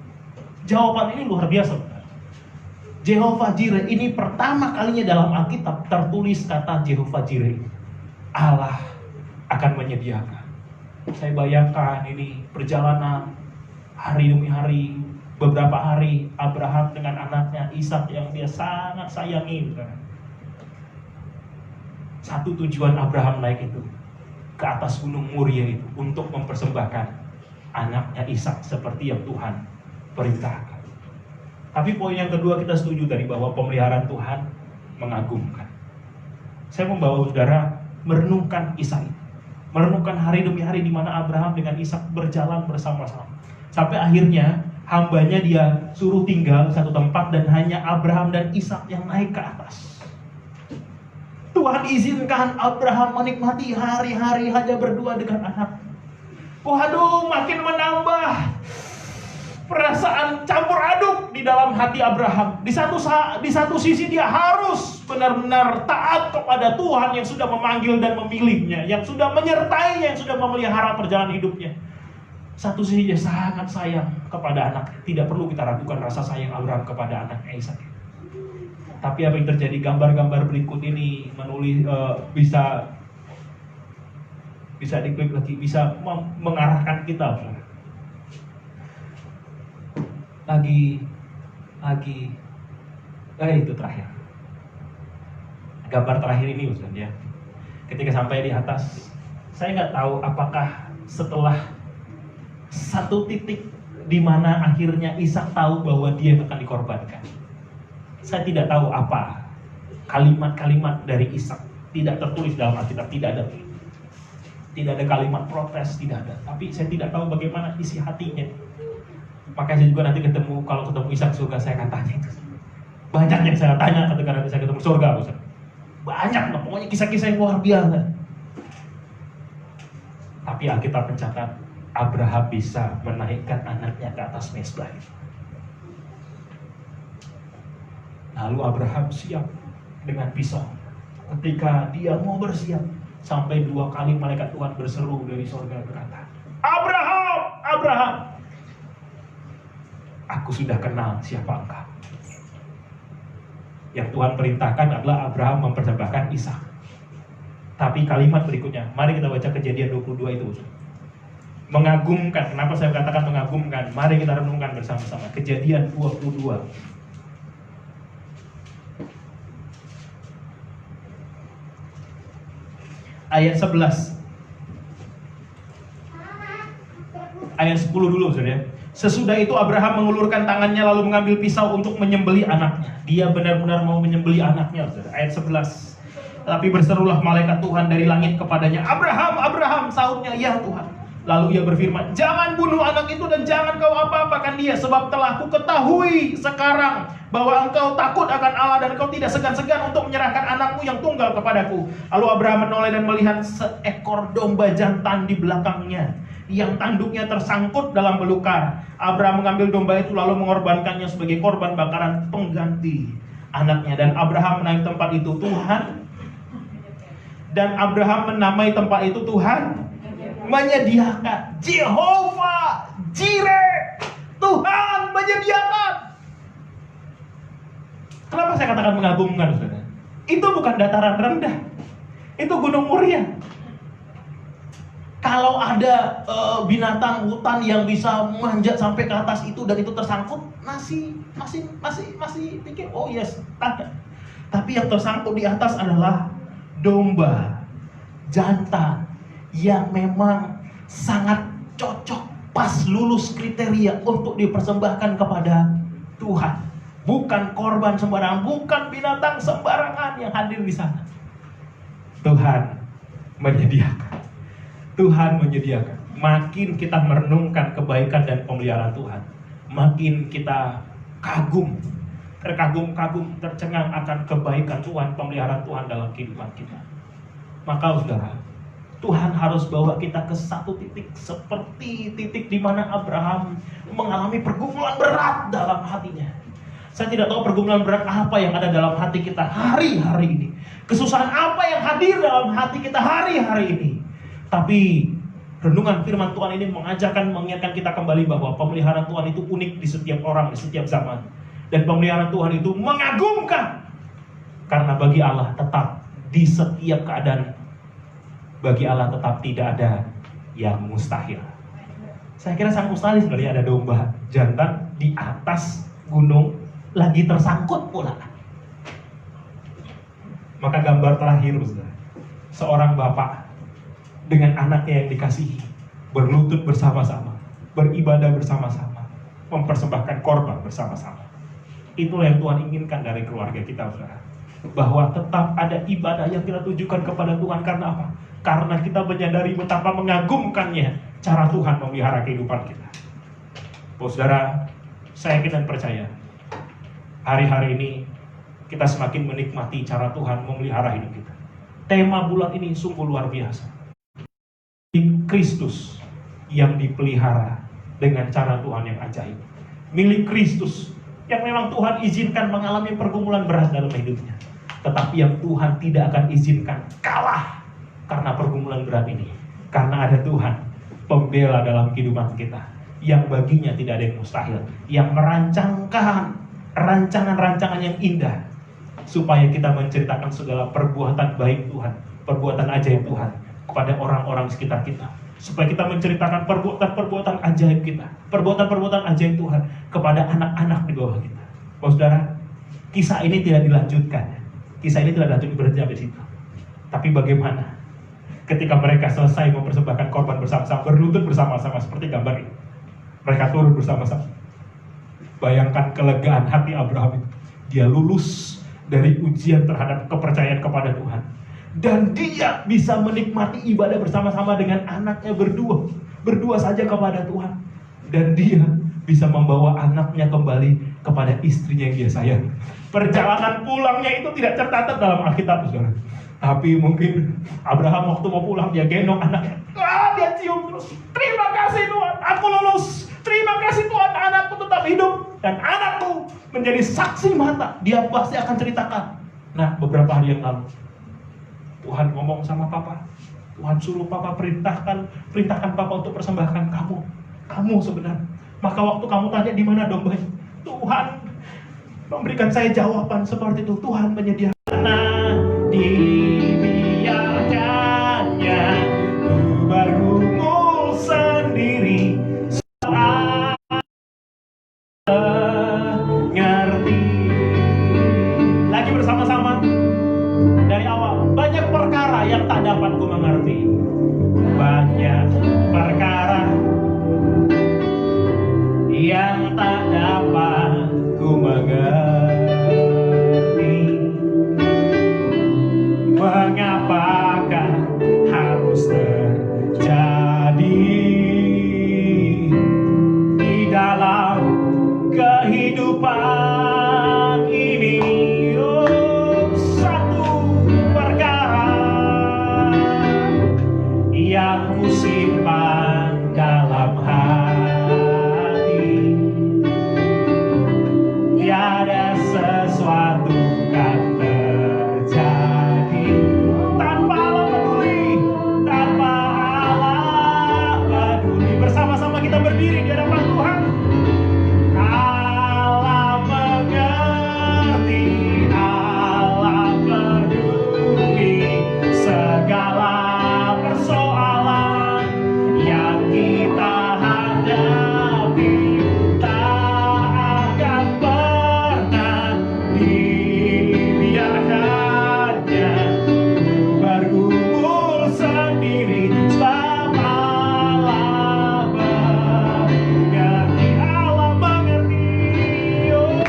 jawaban ini luar biasa. Jehovah Jireh, ini pertama kalinya dalam Alkitab tertulis kata Jehovah Jireh. Allah akan menyediakan. Saya bayangkan ini perjalanan hari demi hari, beberapa hari Abraham dengan anaknya Ishak yang dia sangat sayangi. Satu tujuan Abraham naik itu ke atas gunung Moria itu untuk mempersembahkan anaknya Ishak seperti yang Tuhan perintahkan. Tapi poin yang kedua, kita setuju tadi bahwa pemeliharaan Tuhan mengagumkan. Saya membawa saudara merenungkan kisah ini, merenungkan hari demi hari di mana Abraham dengan Ishak berjalan bersama-sama. Sampai akhirnya hambanya dia suruh tinggal satu tempat dan hanya Abraham dan Ishak yang naik ke atas. Tuhan izinkan Abraham menikmati hari-hari hanya berdua dengan anak. Waduh, makin menambah perasaan campur aduk di dalam hati Abraham. Di satu sisi dia harus benar-benar taat kepada Tuhan yang sudah memanggil dan memilihnya, yang sudah menyertainya, yang sudah memelihara perjalanan hidupnya. Satu sisi dia sangat sayang kepada anak. Tidak perlu kita ragukan rasa sayang Abraham kepada anak Ishak. Tapi apa yang terjadi? Gambar-gambar berikut ini menulis bisa diklik lagi, bisa mengarahkan kita. Lagi itu terakhir. Gambar terakhir ini, Ustaz, ya. Ketika sampai di atas, saya nggak tahu apakah setelah satu titik di mana akhirnya Ishak tahu bahwa dia akan dikorbankan. Saya tidak tahu apa kalimat-kalimat dari Ishak, tidak tertulis dalam Alkitab, tidak ada kalimat protes, tidak ada. Tapi saya tidak tahu bagaimana isi hatinya. Makanya saya juga nanti kalau ketemu Ishak surga, saya akan tanya itu. Banyak yang saya tanya ketika nanti saya ketemu surga, Ustaz. Banyak, pokoknya kisah-kisah yang luar biasa. Tapi Alkitab mencatat Abraham bisa menaikkan anaknya ke atas mezbah. Lalu Abraham siap dengan pisau. Ketika dia mau bersiap, sampai 2 kali malaikat Tuhan berseru dari surga berkata, Abraham, Abraham, aku sudah kenal siapa engkau. Yang Tuhan perintahkan adalah Abraham mempersembahkan Ishak. Tapi kalimat berikutnya, mari kita baca Kejadian 22 itu. Mengagumkan, kenapa saya katakan mengagumkan? Mari kita renungkan bersama-sama. Kejadian 22. Ayat 11. Ayat 10 dulu, saudara. Sesudah itu Abraham mengulurkan tangannya lalu mengambil pisau untuk menyembelih anaknya. Dia benar-benar mau menyembelih anaknya, saudara. Ayat 11. Tapi berserulah malaikat Tuhan dari langit kepadanya, Abraham, Abraham, sahutnya, ya Tuhan. Lalu ia berfirman, jangan bunuh anak itu dan jangan kau apa-apakan dia, sebab telah kuketahui sekarang bahwa engkau takut akan Allah dan engkau tidak segan-segan untuk menyerahkan anakmu yang tunggal kepadaku. Lalu Abraham menoleh dan melihat seekor domba jantan di belakangnya, yang tanduknya tersangkut dalam belukar. Abraham mengambil domba itu lalu mengorbankannya sebagai korban bakaran pengganti anaknya. Dan Abraham menamai tempat itu Tuhan. Dan Abraham menamai tempat itu Tuhan menyediakan. Jehovah Jireh, Tuhan menyediakan. Kenapa saya katakan mengagumkan, saudara? Itu bukan dataran rendah, itu Gunung Muria. Kalau ada binatang hutan yang bisa manjat sampai ke atas itu dan itu tersangkut, masih pikir, oh yes, ada. Tapi yang tersangkut di atas adalah domba jantan yang memang sangat cocok, pas lulus kriteria untuk dipersembahkan kepada Tuhan. Bukan korban sembarangan, bukan binatang sembarangan yang hadir di sana. Tuhan menyediakan. Tuhan menyediakan. Makin kita merenungkan kebaikan dan pemeliharaan Tuhan, makin kita terkagum-kagum, tercengang akan kebaikan Tuhan, pemeliharaan Tuhan dalam kehidupan kita. Maka saudara, Tuhan harus bawa kita ke satu titik seperti titik di mana Abraham mengalami pergumulan berat dalam hatinya. Saya tidak tahu pergumulan berat apa yang ada dalam hati kita hari-hari ini. Kesusahan apa yang hadir dalam hati kita hari-hari ini. Tapi renungan firman Tuhan ini mengingatkan kita kembali bahwa pemeliharaan Tuhan itu unik di setiap orang, di setiap zaman. Dan pemeliharaan Tuhan itu mengagumkan. Karena bagi Allah tetap di setiap keadaan, bagi Allah tetap tidak ada yang mustahil. Saya kira sangat mustahil sebenarnya ada domba jantan di atas gunung lagi tersangkut pula. Maka gambar terakhir, seorang bapak dengan anaknya yang dikasihi berlutut bersama-sama, beribadah bersama-sama, mempersembahkan korban bersama-sama. Itulah yang Tuhan inginkan dari keluarga kita, saudara. Bahwa tetap ada ibadah yang kita tujukan kepada Tuhan. Karena apa? Karena kita menyadari betapa mengagumkannya cara Tuhan memelihara kehidupan kita. Saudara, saya yakin dan percaya hari-hari ini kita semakin menikmati cara Tuhan memelihara hidup kita. Tema bulan ini sungguh luar biasa. Kristus yang dipelihara dengan cara Tuhan yang ajaib. Milik Kristus yang memang Tuhan izinkan mengalami pergumulan berat dalam hidupnya. Tetapi yang Tuhan tidak akan izinkan kalah karena pergumulan berat ini. Karena ada Tuhan pembela dalam kehidupan kita, yang baginya tidak ada yang mustahil, yang merancangkan rancangan-rancangan yang indah supaya kita menceritakan segala perbuatan baik Tuhan, perbuatan ajaib Tuhan kepada orang-orang sekitar kita, supaya kita menceritakan perbuatan-perbuatan ajaib kita, perbuatan-perbuatan ajaib Tuhan kepada anak-anak di bawah kita. Saudara, kisah ini tidak dilanjutkan. Kisah ini tidak berhenti sampai situ. Tapi bagaimana ketika mereka selesai mempersembahkan korban bersama-sama, berlutut bersama-sama seperti gambar ini, mereka turun bersama-sama. Bayangkan kelegaan hati Abraham itu. dia lulus dari ujian terhadap kepercayaan kepada Tuhan. Dan dia bisa menikmati ibadah bersama-sama dengan anaknya berdua saja kepada Tuhan. Dan dia bisa membawa anaknya kembali kepada istrinya yang dia sayangi. Perjalanan pulangnya itu tidak tercatat dalam Alkitab, saudara. Tapi mungkin Abraham waktu mau pulang, dia gendong anaknya. Dia cium terus. Terima kasih Tuhan, aku lulus. Terima kasih Tuhan, anakku tetap hidup. Dan anakku menjadi saksi mata. Dia pasti akan ceritakan. Nah, beberapa hari yang lalu, Tuhan ngomong sama papa. Tuhan suruh papa perintahkan papa untuk persembahkan kamu sebenarnya. Maka waktu kamu tanya di mana dombanya, Tuhan memberikan saya jawaban seperti itu. Tuhan menyediakan. Dibiarkannya ku bergumul sendiri, ngerti. Lagi bersama-sama dari awal. Banyak perkara yang tak dapat ku mengerti. Banyak perkara yang tak dapat ku mengerti. Mengapakah harus terjadi di dalam kehidupan ini? Satu perkara yang ku simpan dalam hati, tiada sesuatu kan terjadi tanpa Allah peduli. Bersama-sama kita berdiri di hadapan Tuhan. Allah mengerti, Allah peduli segala persoalan yang kita hadapi. Tak akan pernah dibiarkannya bergumul sendiri, sebab Allah mengerti. Allah mengerti, oh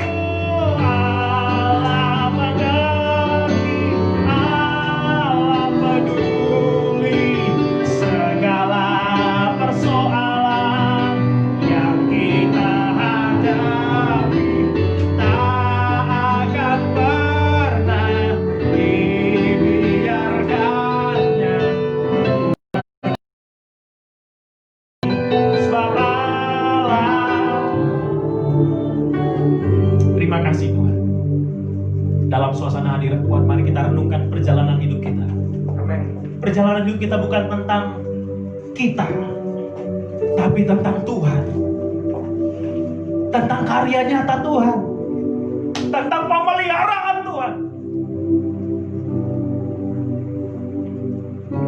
Allah mengerti, Allah peduli segala persoalan yang kita hadapi. Tak akan pernah dibiarkannya, sebab Allah. Terima kasih Tuhan. Dalam suasana hadirat Tuhan, mari kita renungkan perjalanan hidup kita. Perjalanan hidup kita bukan tentang kita, tapi tentang Tuhan. Tentang karya nyata Tuhan, tentang pemeliharaan Tuhan.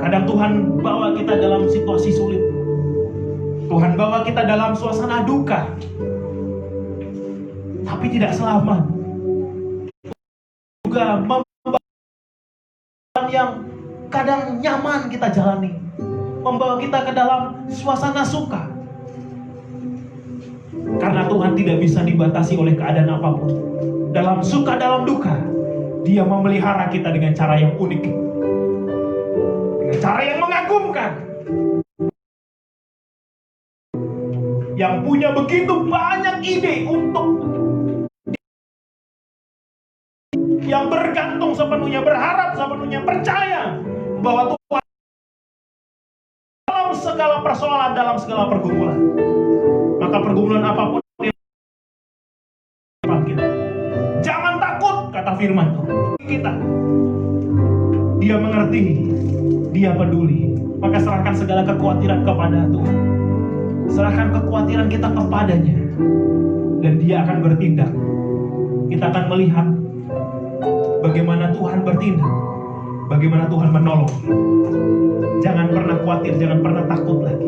Kadang Tuhan bawa kita dalam situasi sulit. Tuhan bawa kita dalam suasana duka. Tapi tidak selamat. Juga membawa yang kadang nyaman kita jalani, membawa kita ke dalam suasana suka. Karena Tuhan tidak bisa dibatasi oleh keadaan apapun. Dalam suka, dalam duka, Dia memelihara kita dengan cara yang unik, dengan cara yang mengagumkan, yang punya begitu banyak ide untuk, yang bergantung sepenuhnya, berharap sepenuhnya, percaya bahwa Tuhan dalam segala persoalan, dalam segala pergumulan. Maka pergumulan apapun yang kita, jangan takut, kata firman Tuhan kita. Dia mengerti, Dia peduli. Maka serahkan segala kekhawatiran kepada Tuhan. Serahkan kekhawatiran kita kepadanya, dan Dia akan bertindak. Kita akan melihat bagaimana Tuhan bertindak, bagaimana Tuhan menolong. Jangan pernah khawatir, jangan pernah takut lagi.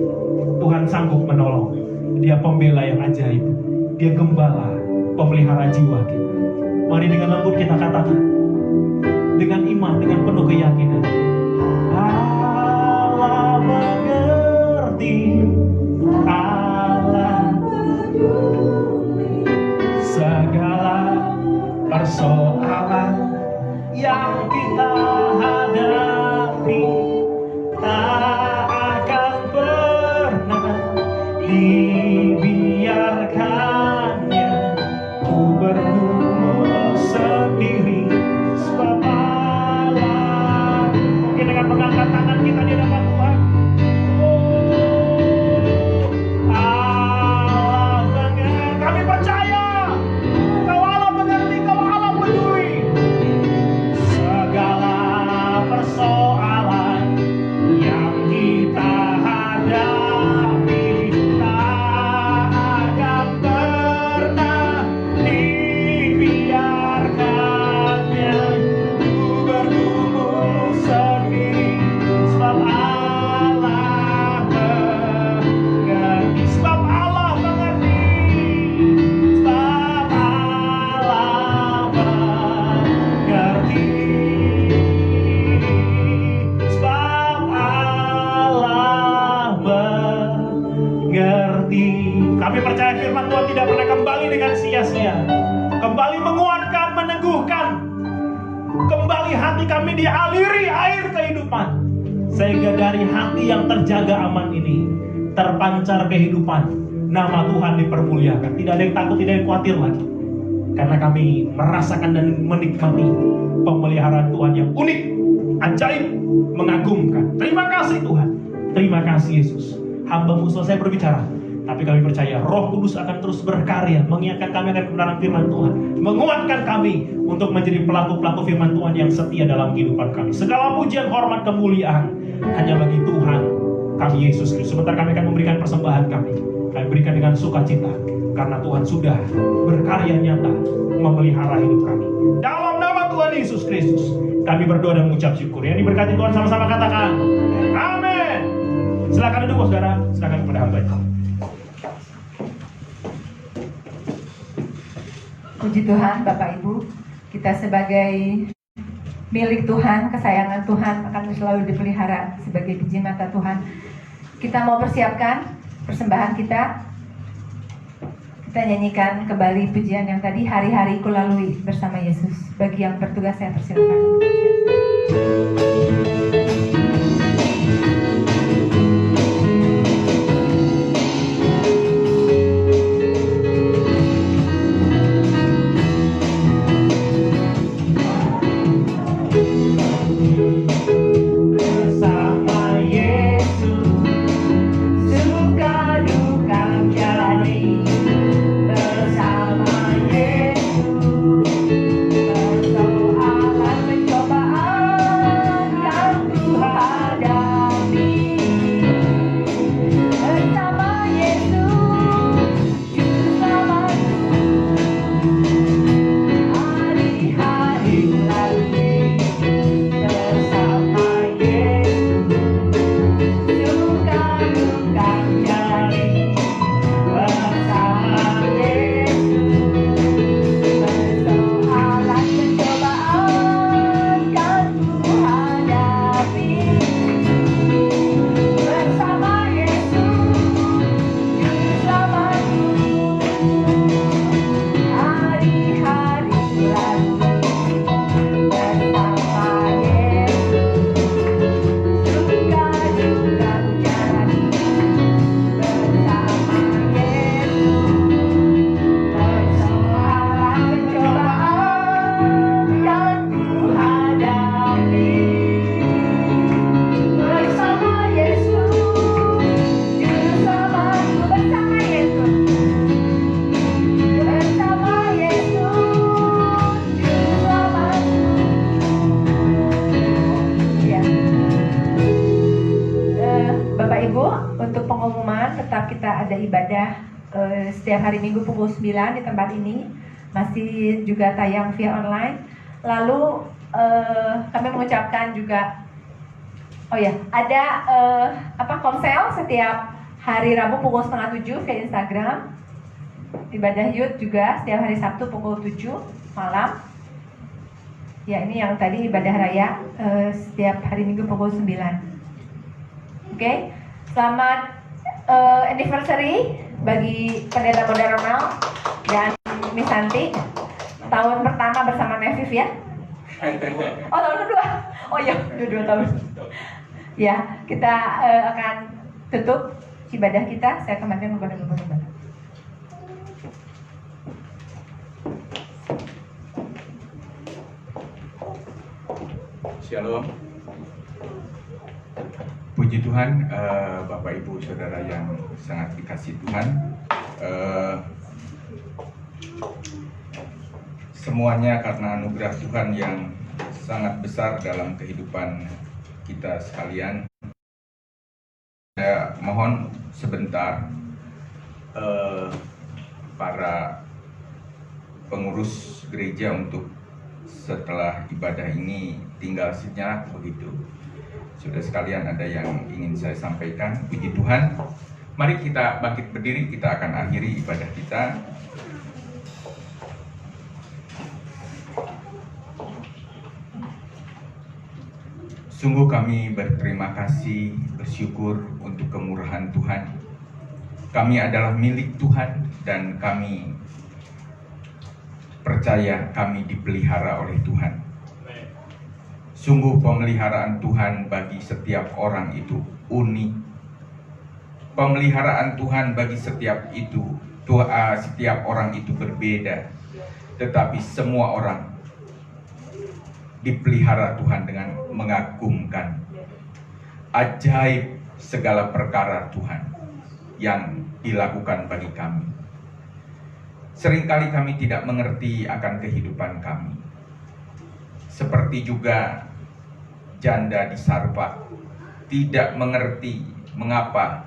Tuhan sanggup menolong. Dia pembela yang ajaib. Dia gembala, pemelihara jiwa kita. Mari dengan lembut kita katakan, dengan iman, dengan penuh keyakinan. Allah mengerti, Allah segala persoalan kita hadapi tak akan pernah dibiarkannya. Ku bergumul sendiri sebab Allah. Mungkin dengan mengangkat tangan kita di hadapan Tuhan. Kami percaya Kau Allah mengerti, Kau Allah peduli. Segala persoalan yang kita hadapi tak akan pernah dibiarkannya. Ku bergumul sendiri sebab Allah mengerti. Sebab Allah mengerti. Sebab Allah mengerti. Sebab Allah mengerti. Kami percaya firman Tuhan tidak pernah kembali dengan sia-sia. Kembali menguatkan, meneguhkan. Kembali hati kami dialiri air kehidupan. Sehingga dari hati yang terjaga aman ini terpancar kehidupan. Nama Tuhan dipermuliakan. Tidak ada yang takut, tidak ada yang khawatir lagi. Karena kami merasakan dan menikmati pemeliharaan Tuhan yang unik, ajaib, mengagumkan. Terima kasih Tuhan. Terima kasih Yesus. Hamba-Mu selesai berbicara, tapi kami percaya Roh Kudus akan terus berkarya, mengingatkan kami akan kebenaran firman Tuhan, menguatkan kami untuk menjadi pelaku-pelaku firman Tuhan yang setia dalam kehidupan kami. Segala pujian, hormat, kemuliaan hanya bagi Tuhan kami Yesus Kristus. Sebentar kami akan memberikan persembahan kami. Kami berikan dengan sukacita karena Tuhan sudah berkarya nyata memelihara hidup kami. Dalam nama Tuhan Yesus Kristus kami berdoa dan mengucap syukur. Yang diberkati Tuhan sama-sama katakan amin. Silakan duduk saudara, silakan kepada hamba. Puji Tuhan, Bapak Ibu, kita sebagai milik Tuhan, kesayangan Tuhan akan selalu dipelihara sebagai biji mata Tuhan. Kita mau persiapkan persembahan kita. Kita nyanyikan kembali pujian yang tadi, hari-hari ku lalui bersama Yesus. Bagi yang bertugas saya persilakan. Setiap hari Minggu pukul 9 di tempat ini, masih juga tayang via online. Lalu kami mengucapkan juga, ada komsel setiap hari Rabu pukul 6:30 via Instagram. Ibadah Youth juga setiap hari Sabtu pukul 7 malam. Ya, ini yang tadi ibadah raya setiap hari Minggu pukul 9. Oke, selamat anniversary bagi Pendeta Muda Ronald dan Miss Santi, tahun pertama bersama Neviv ya. Oh, tahun kedua. Oh iya, udah 2 tahun. Ya, kita akan tutup ibadah kita. Saya kembalikan kepada Bapak Gembala. Shalom. Puji Tuhan, Bapak Ibu Saudara yang sangat dikasihi Tuhan. Semuanya karena anugerah Tuhan yang sangat besar dalam kehidupan kita sekalian. Saya mohon sebentar para pengurus gereja untuk setelah ibadah ini tinggal sejenak begitu. Sudah sekalian, ada yang ingin saya sampaikan. Puji Tuhan. Mari kita bangkit berdiri, kita akan akhiri ibadah kita. Sungguh kami berterima kasih, bersyukur untuk kemurahan Tuhan. Kami adalah milik Tuhan dan kami percaya kami dipelihara oleh Tuhan. Sungguh pemeliharaan Tuhan bagi setiap orang itu unik. Pemeliharaan Tuhan bagi setiap orang itu berbeda. Tetapi semua orang dipelihara Tuhan dengan mengagumkan. Ajaib segala perkara Tuhan yang dilakukan bagi kami. Seringkali kami tidak mengerti akan kehidupan kami. Seperti juga janda di Sarfat tidak mengerti mengapa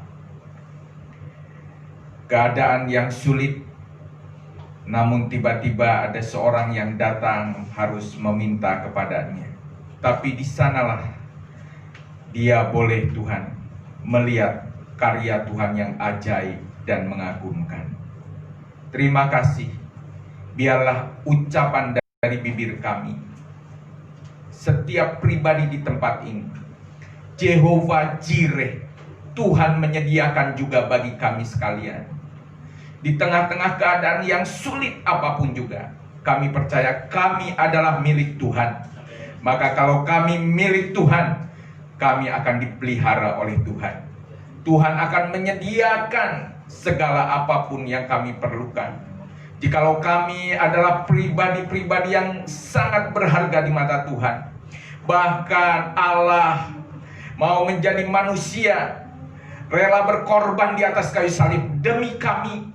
keadaan yang sulit, namun tiba-tiba ada seorang yang datang harus meminta kepadanya. Tapi di sanalah dia boleh Tuhan melihat karya Tuhan yang ajaib dan mengagumkan. Terima kasih. Biarlah ucapan dari bibir kami, setiap pribadi di tempat ini, Jehovah Jireh, Tuhan menyediakan juga bagi kami sekalian. Di tengah-tengah keadaan yang sulit apapun juga, kami percaya kami adalah milik Tuhan. Maka kalau kami milik Tuhan, kami akan dipelihara oleh Tuhan. Tuhan akan menyediakan segala apapun yang kami perlukan. Jikalau kami adalah pribadi-pribadi yang sangat berharga di mata Tuhan, bahkan Allah mau menjadi manusia, rela berkorban di atas kayu salib demi kami,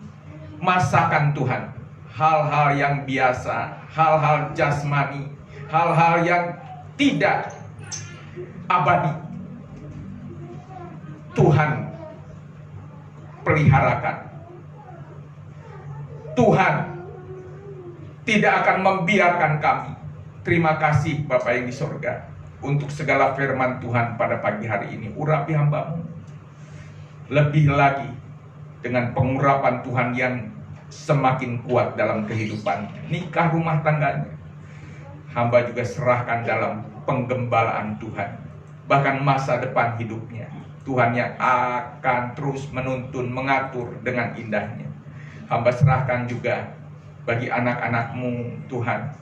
masakan Tuhan hal-hal yang biasa, hal-hal jasmani, hal-hal yang tidak abadi, Tuhan peliharakan. Tuhan tidak akan membiarkan kami. Terima kasih Bapa yang di sorga untuk segala firman Tuhan pada pagi hari ini. Urapi hamba-Mu lebih lagi dengan pengurapan Tuhan yang semakin kuat dalam kehidupan nikah rumah tangganya. Hamba juga serahkan dalam penggembalaan Tuhan, bahkan masa depan hidupnya. Tuhan yang akan terus menuntun, mengatur dengan indahnya. Hamba serahkan juga bagi anak-anak-Mu Tuhan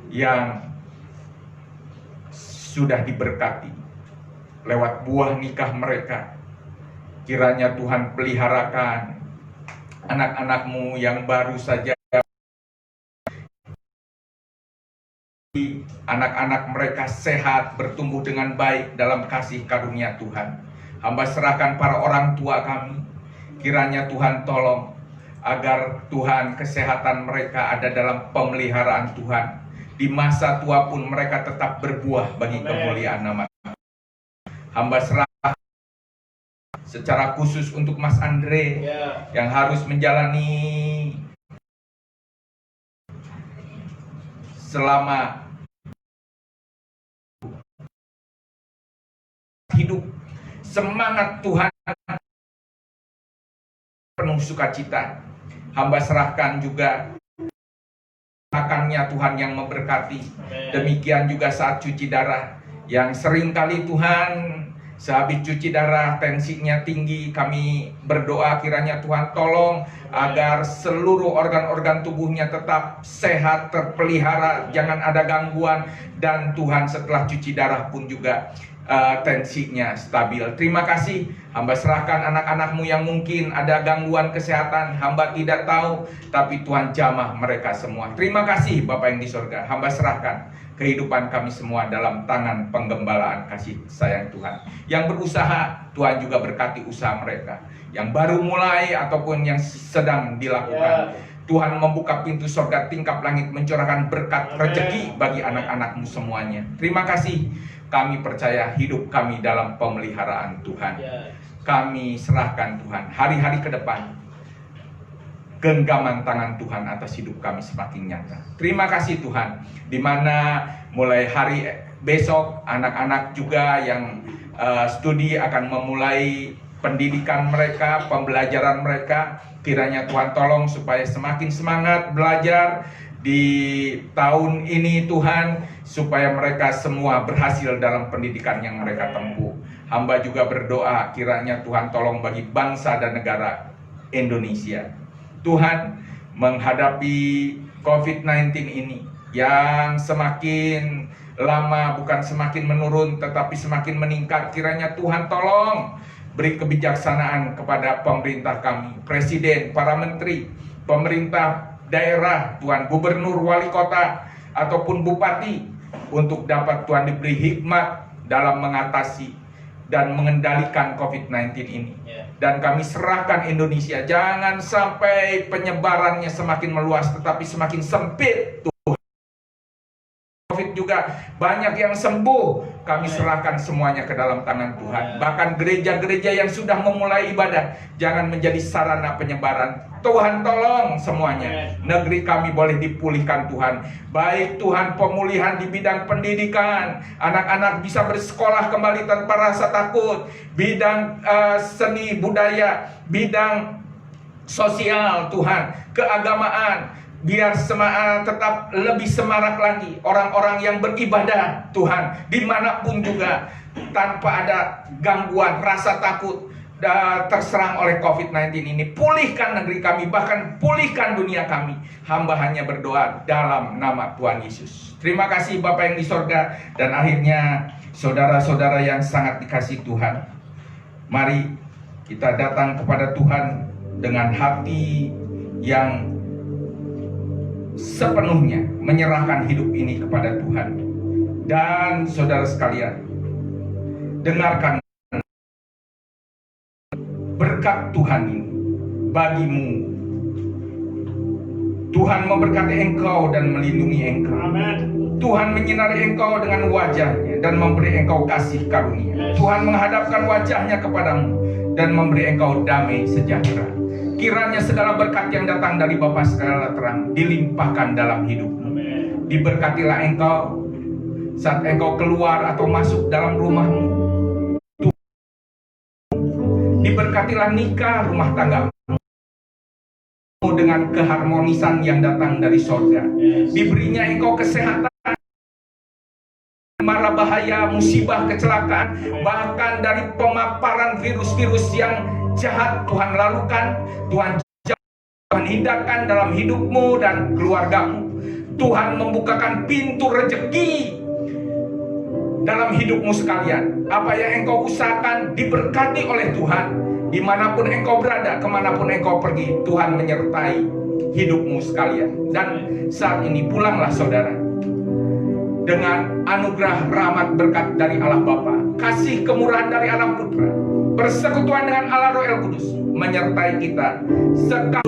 yang sudah diberkati lewat buah nikah mereka. Kiranya Tuhan peliharakan anak-anak-Mu yang baru saja, anak-anak mereka sehat, bertumbuh dengan baik dalam kasih karunia Tuhan. Hamba serahkan para orang tua kami. Kiranya Tuhan tolong agar Tuhan kesehatan mereka ada dalam pemeliharaan Tuhan. Di masa tua pun mereka tetap berbuah bagi kemuliaan nama. Hamba serahkan secara khusus untuk Mas Andre yang harus menjalani selama hidup. Semangat Tuhan penuh sukacita. Hamba serahkan juga akannya Tuhan yang memberkati. Demikian juga saat cuci darah, yang seringkali Tuhan Sehabis cuci darah, tensinya tinggi, kami berdoa kiranya Tuhan tolong agar seluruh organ-organ tubuhnya tetap sehat, terpelihara, jangan ada gangguan. Dan Tuhan setelah cuci darah pun juga tensinya stabil. Terima kasih, hamba serahkan anak-anakmu yang mungkin ada gangguan kesehatan, hamba tidak tahu, tapi Tuhan jamah mereka semua. Terima kasih Bapa yang di surga, hamba serahkan kehidupan kami semua dalam tangan penggembalaan kasih sayang Tuhan. Yang berusaha, Tuhan juga berkati usaha mereka. Yang baru mulai ataupun yang sedang dilakukan. Tuhan membuka pintu surga tingkap langit, mencurahkan berkat rezeki bagi anak-anakmu semuanya. Terima kasih, kami percaya hidup kami dalam pemeliharaan Tuhan. Kami serahkan Tuhan hari-hari ke depan. Genggaman tangan Tuhan atas hidup kami semakin nyata. Terima kasih Tuhan, di mana mulai hari besok anak-anak juga yang studi akan memulai pendidikan mereka, pembelajaran mereka. Kiranya Tuhan tolong supaya semakin semangat belajar di tahun ini Tuhan, supaya mereka semua berhasil dalam pendidikan yang mereka tempuh. Hamba juga berdoa kiranya Tuhan tolong bagi bangsa dan negara Indonesia. Tuhan, menghadapi COVID-19 ini yang semakin lama bukan semakin menurun tetapi semakin meningkat, kiranya Tuhan tolong beri kebijaksanaan kepada pemerintah kami, presiden, para menteri, pemerintah daerah, Tuhan, gubernur, wali kota ataupun bupati, untuk dapat Tuhan diberi hikmat dalam mengatasi dan mengendalikan COVID-19 ini. Dan kami serahkan Indonesia, jangan sampai penyebarannya semakin meluas tetapi semakin sempit. Tuhan, COVID juga banyak yang sembuh, kami serahkan semuanya ke dalam tangan Tuhan. Bahkan gereja-gereja yang sudah memulai ibadah, jangan menjadi sarana penyebaran. Tuhan tolong semuanya, negeri kami boleh dipulihkan Tuhan. Baik Tuhan, pemulihan di bidang pendidikan, anak-anak bisa bersekolah kembali tanpa rasa takut. Bidang seni budaya, bidang sosial Tuhan, keagamaan, biar tetap lebih semarak lagi orang-orang yang beribadah Tuhan, dimanapun juga, tanpa ada gangguan, rasa takut terserang oleh COVID-19 ini. Pulihkan negeri kami, bahkan pulihkan dunia kami. Hamba hanya berdoa dalam nama Tuhan Yesus. Terima kasih Bapa yang di sorga. Dan akhirnya saudara-saudara yang sangat dikasih Tuhan, mari kita datang kepada Tuhan dengan hati yang sepenuhnya menyerahkan hidup ini kepada Tuhan. Dan saudara sekalian, dengarkan berkat Tuhan ini bagimu. Tuhan memberkati engkau dan melindungi engkau. Amen. Tuhan menyinari engkau dengan wajahnya dan memberi engkau kasih karunia. Tuhan menghadapkan wajahnya kepadamu dan memberi engkau damai sejahtera. Kiranya segala berkat yang datang dari Bapa segala terang dilimpahkan dalam hidupmu. Diberkatilah engkau saat engkau keluar atau masuk dalam rumahmu. Diberkatilah nikah rumah tanggamu dengan keharmonisan yang datang dari surga. Diberinya engkau kesehatan, mara bahaya, musibah, kecelakaan, bahkan dari pemaparan virus-virus yang jahat Tuhan lalukan, Tuhan hindarkan dalam hidupmu dan keluargamu. Tuhan membukakan pintu rezeki dalam hidupmu sekalian. Apa yang engkau usahakan diberkati oleh Tuhan. Dimanapun engkau berada, kemanapun engkau pergi, Tuhan menyertai hidupmu sekalian. Dan saat ini pulanglah saudara dengan anugerah rahmat berkat dari Allah Bapa, kasih kemurahan dari Allah Putra, persekutuan dengan Allah Roh El Kudus menyertai kita sekali.